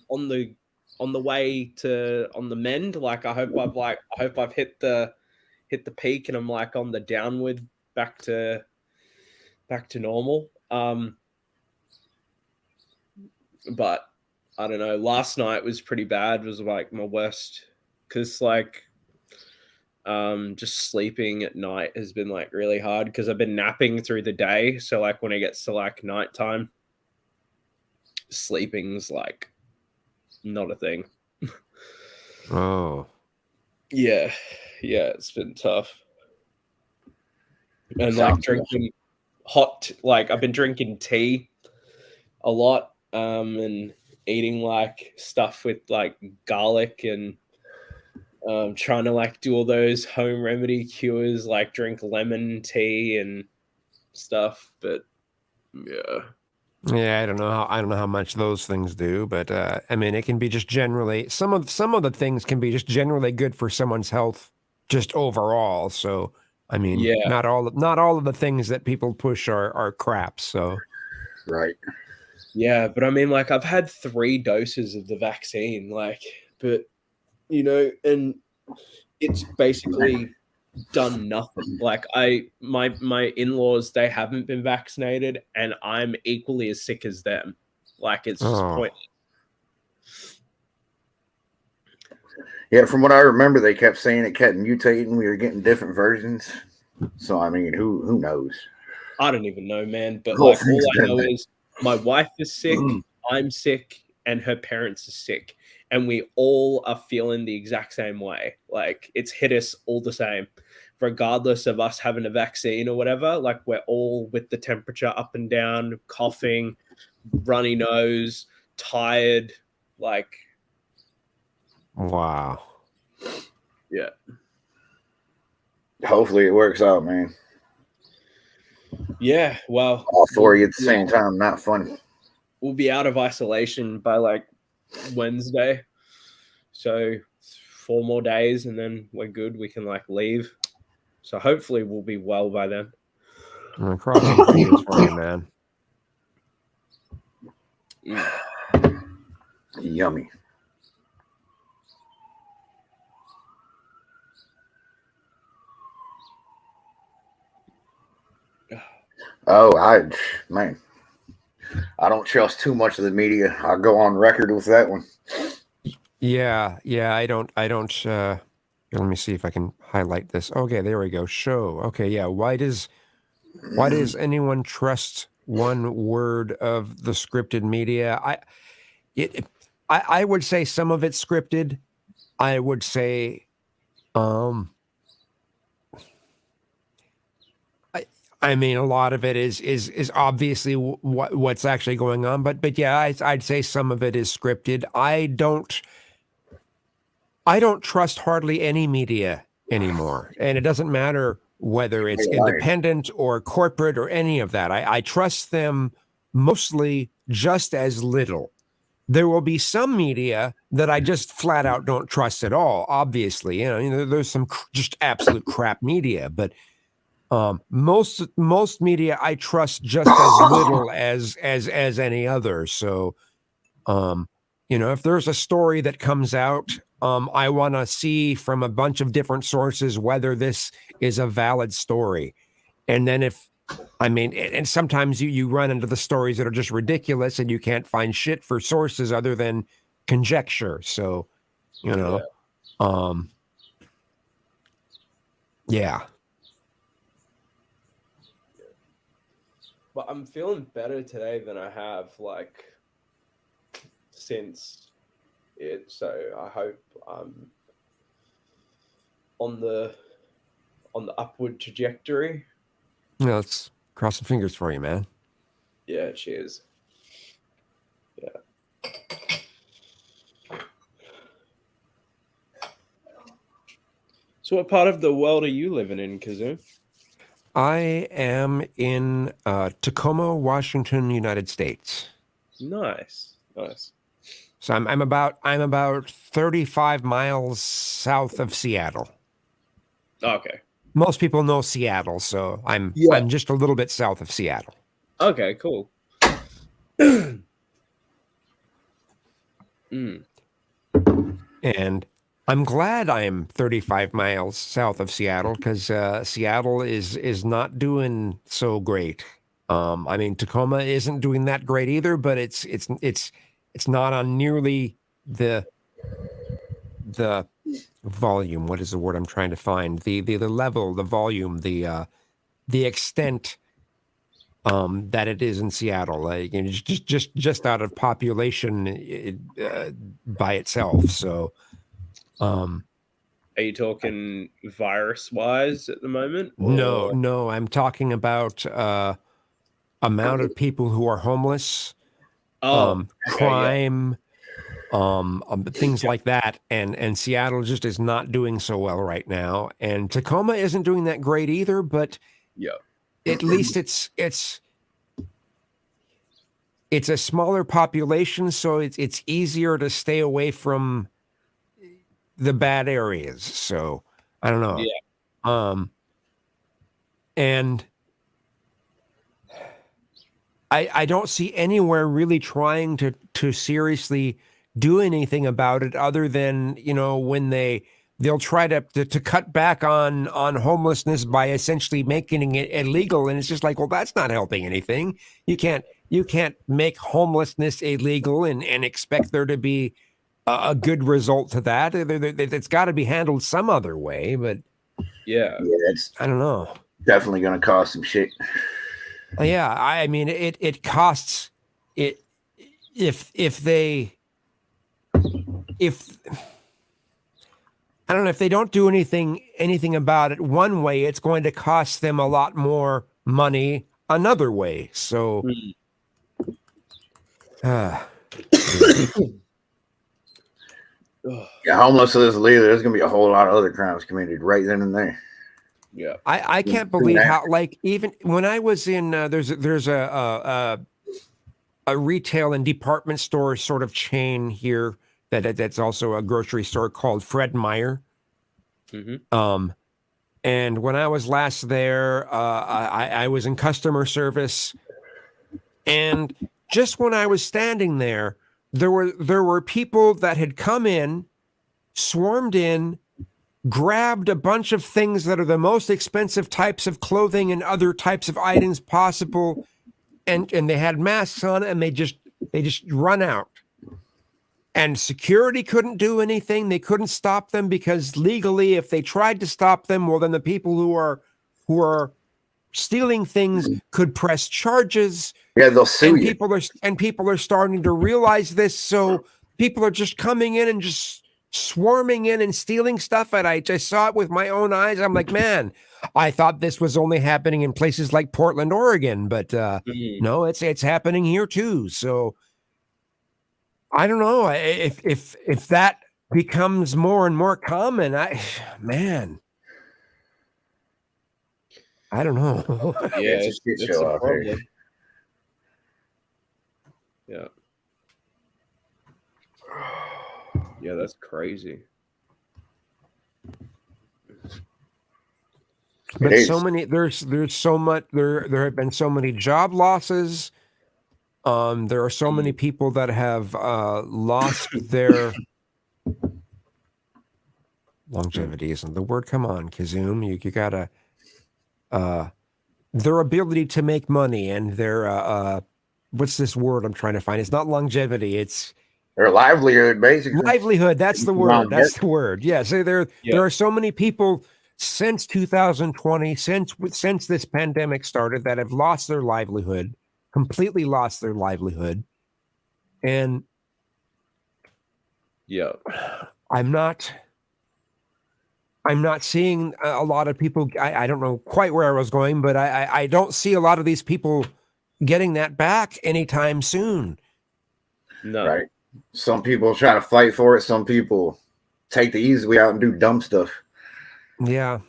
on the way to on the mend. Like I hope I've hit the peak and I'm like on the downward back to normal. But I don't know. Last night was pretty bad. It was like my worst because like just sleeping at night has been like really hard because I've been napping through the day. So like when it gets to like nighttime, sleeping's like not a thing. Oh. Yeah, it's been tough. And like drinking hot, like I've been drinking tea a lot, and eating like stuff with like garlic and trying to like do all those home remedy cures, like drink lemon tea and stuff. But yeah, I don't know how much those things do, but I mean, it can be just generally some of the things can be just generally good for someone's health, just overall. So I mean, not all of the things that people push are crap. So right. Yeah, but I mean, like I've had 3 doses of the vaccine. Like but and it's basically done nothing. Like my in-laws, they haven't been vaccinated, and I'm equally as sick as them. Like it's just pointless. Yeah, from what I remember, they kept saying it kept mutating. We were getting different versions. So I mean, who knows? I don't even know, man. But Whole like all thing's I know been- is my wife is sick, I'm sick, and her parents are sick, and we all are feeling the exact same way. Like it's hit us all the same, regardless of us having a vaccine or whatever. Like we're all with the temperature up and down, coughing, runny nose, tired. Like, Wow. yeah. Hopefully it works out, man. Yeah, well, All four of you at the same time, not fun. we'll be out of isolation by like Wednesday. So 4 more days and then we're good. We can like leave. So hopefully we'll be well by then. I'm crossing fingers for you, man. Yummy. Oh, man, I don't trust too much of the media. I'll go on record with that one. Yeah, I don't let me see if I can highlight this. Okay, there we go. Show. Okay, yeah. Why does anyone trust one word of the scripted media? I would say some of it's scripted. I would say I mean, a lot of it is obviously what's actually going on, but yeah, I'd say some of it is scripted. I don't trust hardly any media anymore, and it doesn't matter whether it's independent or corporate or any of that. I trust them mostly just as little. There will be some media that I just flat out don't trust at all. Obviously, there's some just absolute crap media, but most media I trust just as little as any other. So, if there's a story that comes out, I want to see from a bunch of different sources whether this is a valid story. And then and sometimes you run into the stories that are just ridiculous and you can't find shit for sources other than conjecture. So, yeah. But I'm feeling better today than I have like since it. So I hope I'm on the upward trajectory. Yeah, let's cross some fingers for you, man. Yeah, cheers. Yeah. So what part of the world are you living in, Kazoo? I am in Tacoma, Washington, United States. Nice. So I'm about 35 miles south of Seattle. Okay. Most people know Seattle, so I'm just a little bit south of Seattle. Okay, cool. And I'm glad I'm 35 miles south of Seattle because Seattle is not doing so great. I mean, Tacoma isn't doing that great either, but it's not on nearly the volume. What is the word I'm trying to find? The level, the volume, the extent that it is in Seattle. Like, just out of population by itself. So. Are you talking virus-wise at the moment? Or? No, I'm talking about amount of people who are homeless, crime, things like that, and Seattle just is not doing so well right now, and Tacoma isn't doing that great either. But at least it's a smaller population, so it's easier to stay away from the bad areas. So I don't know. And I don't see anywhere really trying to seriously do anything about it other than, you know, when they'll try to cut back on homelessness by essentially making it illegal. And it's just like, well, that's not helping anything. You can't make homelessness illegal and expect there to be a good result to that. It's got to be handled some other way, but Yeah. It's I don't know. definitely going to cost some shit. Yeah, I mean, it costs it if I don't know, if they don't do anything about it one way, it's going to cost them a lot more money another way. So, Yeah, homelessness leader. There's going to be a whole lot of other crimes committed right then and there. Yeah. I can't believe how, like, even when I was in there's a retail and department store sort of chain here that's also a grocery store called Fred Meyer. Mm-hmm. And when I was last there, I was in customer service, and just when I was standing there, there were people that had come in, swarmed in, grabbed a bunch of things that are the most expensive types of clothing and other types of items possible, and they had masks on, and they just run out. And security couldn't do anything. They couldn't stop them because legally, if they tried to stop them, well, then the people who are stealing things could press charges. Yeah, they'll sue and you. People are starting to realize this. So people are just coming in and just swarming in and stealing stuff. And I just saw it with my own eyes. I'm like, man, I thought this was only happening in places like Portland, Oregon, but no, it's happening here too. So I don't know if that becomes more and more common. I don't know. Yeah, It's a shit it's show a out there. problem. Yeah. Yeah, that's crazy. But It so is. many there's so much there have been so many job losses. There are so many people that have lost their longevity isn't the word. Come on, Kazoom. You gotta their ability to make money and their what's this word I'm trying to find? It's not longevity, it's Their livelihood, basically. livelihood. That's the word. That's the word. Yeah. So there are so many people since 2020, since this pandemic started, that have lost their livelihood, completely lost their livelihood. And Yeah. I'm not seeing a lot of people. I don't know quite where I was going, but I don't see a lot of these people getting that back anytime soon. No. Right. Some people try to fight for it. Some people take the easy way out and do dumb stuff. Yeah.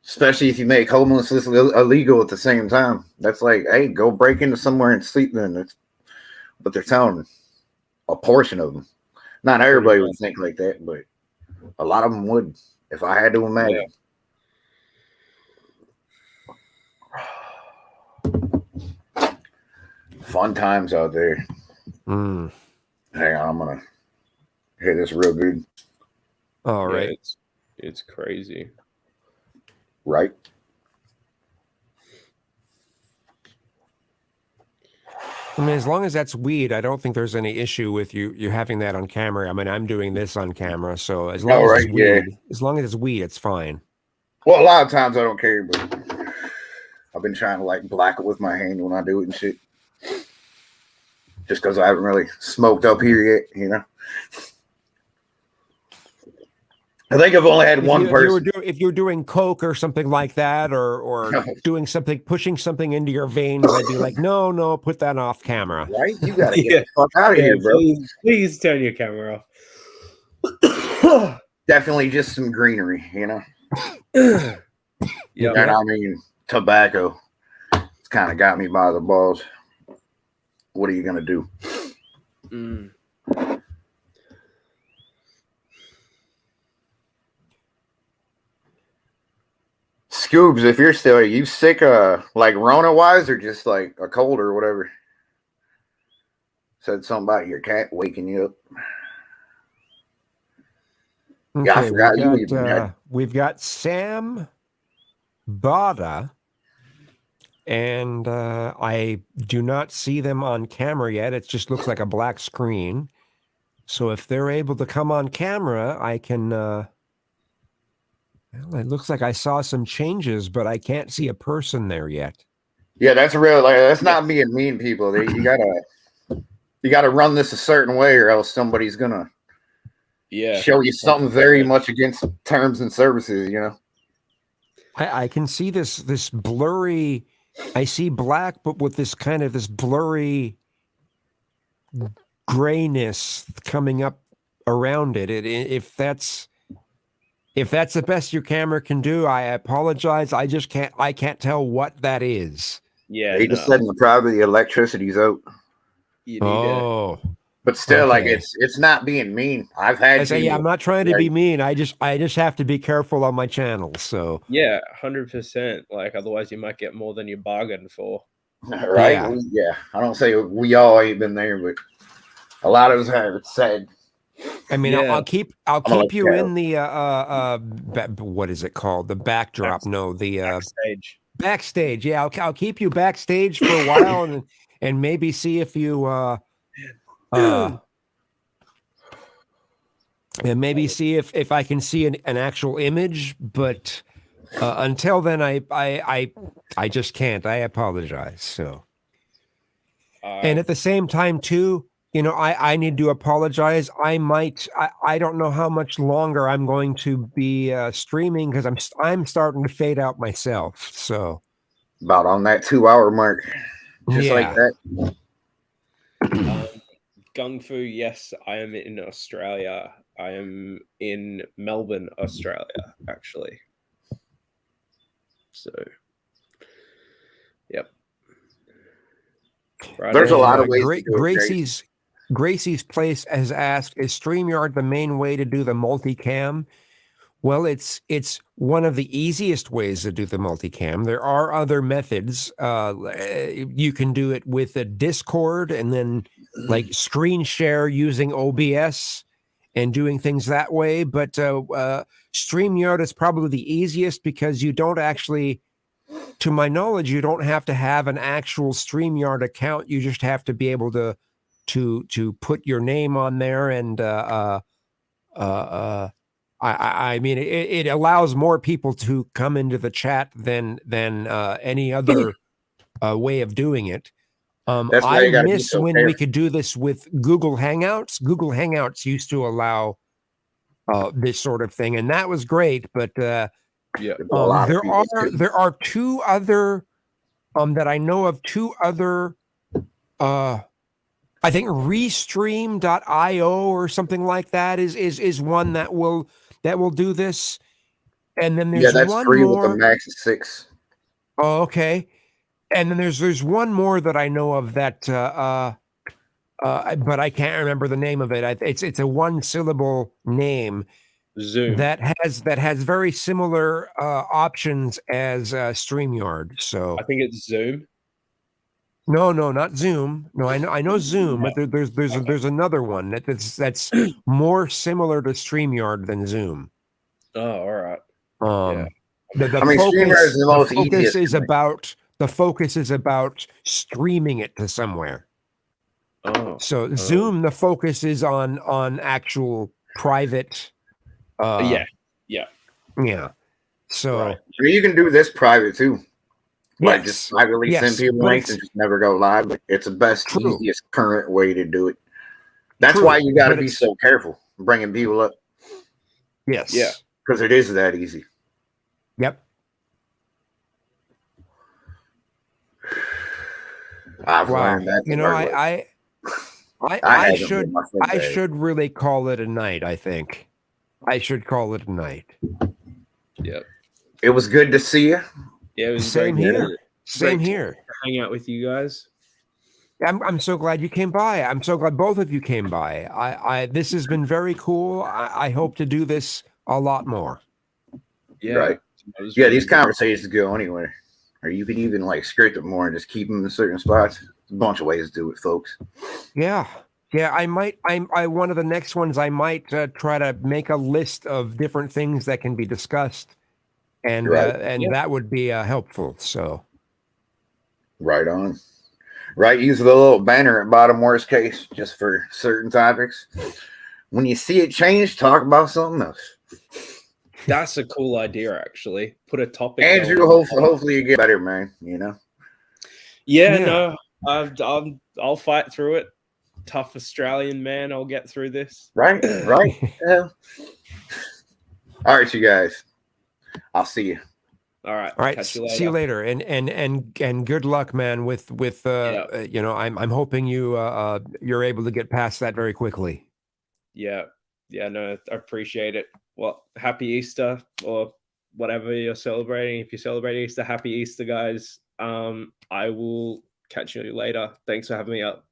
Especially if you make homelessness illegal at the same time. That's like, hey, go break into somewhere and sleep then. That's what they're telling a portion of them. Not everybody would think like that, but a lot of them would, if I had to imagine. Yeah. Fun times out there. Mm. Hang on, I'm gonna hit this real good. All right. Yeah, it's crazy. Right. I mean, as long as that's weed, I don't think there's any issue with you having that on camera. I mean, I'm doing this on camera, so as long as it's weed, as long as it's weed, it's fine. Well, a lot of times I don't care, but I've been trying to like black it with my hand when I do it and shit. Just because I haven't really smoked up here yet, you know. I think I've only had one person. If you're doing coke or something like that, or doing something, pushing something into your veins, I'd be like, no, put that off camera. Right? You gotta get the fuck out of here, bro. Please turn your camera off. Definitely just some greenery, you know. Yeah. And I mean, tobacco. It's kind of got me by the balls. What are you gonna do? Scoobs, if you're still, are you sick like Rona wise or just like a cold or whatever? Said something about your cat waking you up. Okay, Yeah, I forgot you even had. we've got Sam Bada, and I do not see them on camera yet. It just looks like a black screen. So if they're able to come on camera, I can. Well, it looks like I saw some changes, but I can't see a person there yet. Yeah, that's real. Like, that's not being mean, people. You gotta run this a certain way, or else somebody's gonna show you something very much against terms and services. You know. I can see this blurry. I see black, but with this kind of this blurry grayness coming up around it. If that's the best your camera can do, I apologize. I can't tell what that is. Yeah, They just said in the private the electricity's out. You need but still, okay. like it's not being mean. I've had. I say, yeah, I'm not trying to be mean. I just have to be careful on my channel. So yeah, 100%. Like otherwise, you might get more than you bargained for. Right? Yeah. I don't say we all ain't been there, but a lot of us have said. I mean, I'll keep you in the what is it called? The backdrop? No, the backstage. Backstage. Yeah, I'll keep you backstage for a while and maybe see if you and maybe see if I can see an actual image. But until then, I just can't. I apologize. So, and at the same time, too. You know, I need to apologize. I don't know how much longer I'm going to be streaming because I'm starting to fade out myself. So about on that 2-hour mark, just like that. Gung Fu, yes, I am in Australia. I am in Melbourne, Australia, actually. So, yep. Right. There's a lot of ways to do it. Gracie's Place has asked, is StreamYard the main way to do the multicam? Well, it's one of the easiest ways to do the multicam. There are other methods. You can do it with a Discord and then like screen share using OBS and doing things that way. But StreamYard is probably the easiest because you don't actually, to my knowledge, you don't have to have an actual StreamYard account. You just have to be able to put your name on there, and I mean it allows more people to come into the chat than any other way of doing it. I miss when we could do this with Google Hangouts. Google Hangouts used to allow this sort of thing, and that was great. But there are two other that I know of. Two other. I think Restream.io or something like that is one that will do this. And then there's that's one free more with the Max 6. Oh, okay. And then there's one more that I know of that but I can't remember the name of it. It's a 1-syllable name. Zoom. That has very similar options as StreamYard. So I think it's Zoom. No, not Zoom. No, I know Zoom, but there's another one that's more similar to StreamYard than Zoom. Oh, all right. The focus is about streaming it to somewhere. Oh. So Zoom, the focus is on actual private. Yeah. So I mean, you can do this private too. Like just privately send people links and just never go live. But it's the best, easiest current way to do it. That's why you got to be so careful bringing people up. Yes. Yeah. Because it is that easy. Yep. I've learned that. You know, I should really call it a night. I think I should call it a night. Yep. It was good to see you. Yeah, it was same here. Same here. Hang out with you guys. I'm so glad you came by. I'm so glad both of you came by. This has been very cool. I hope to do this a lot more. Yeah. Right. Yeah, these conversations go anywhere. Or you can even like script it more and just keep them in certain spots. a bunch of ways to do it, folks. Yeah. Yeah, I one of the next ones I might try to make a list of different things that can be discussed, and Right. and that would be helpful. So Right on. Right, use the little banner at bottom, worst case, just for certain topics. When you see it change, talk about something else. That's a cool idea, actually. Put a topic. Andrew, hopefully you get better, man. You know. Yeah, Yeah. no, I'll fight through it. Tough Australian man, I'll get through this. Right. Yeah. All right, you guys. I'll see you. All right. all right, Catch you later. see you later, and good luck, man. With you know, I'm hoping you're able to get past that very quickly. Yeah, no, I appreciate it. Well, happy Easter or whatever you're celebrating. If you celebrate Easter, happy Easter, guys. I will catch you later. Thanks for having me up.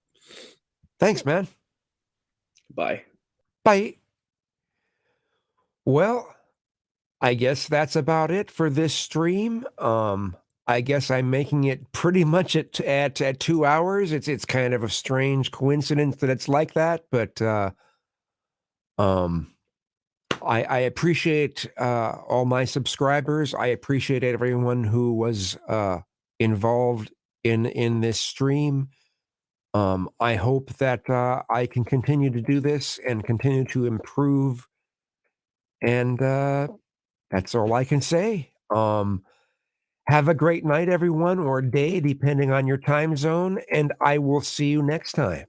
Thanks, man. Bye. Bye. Well, I guess that's about it for this stream. I guess I'm making it pretty much at 2 hours. It's kind of a strange coincidence that it's like that, but I appreciate all my subscribers. I appreciate everyone who was involved in this stream. I hope that I can continue to do this and continue to improve. And that's all I can say. Have a great night, everyone, or day, depending on your time zone, and I will see you next time.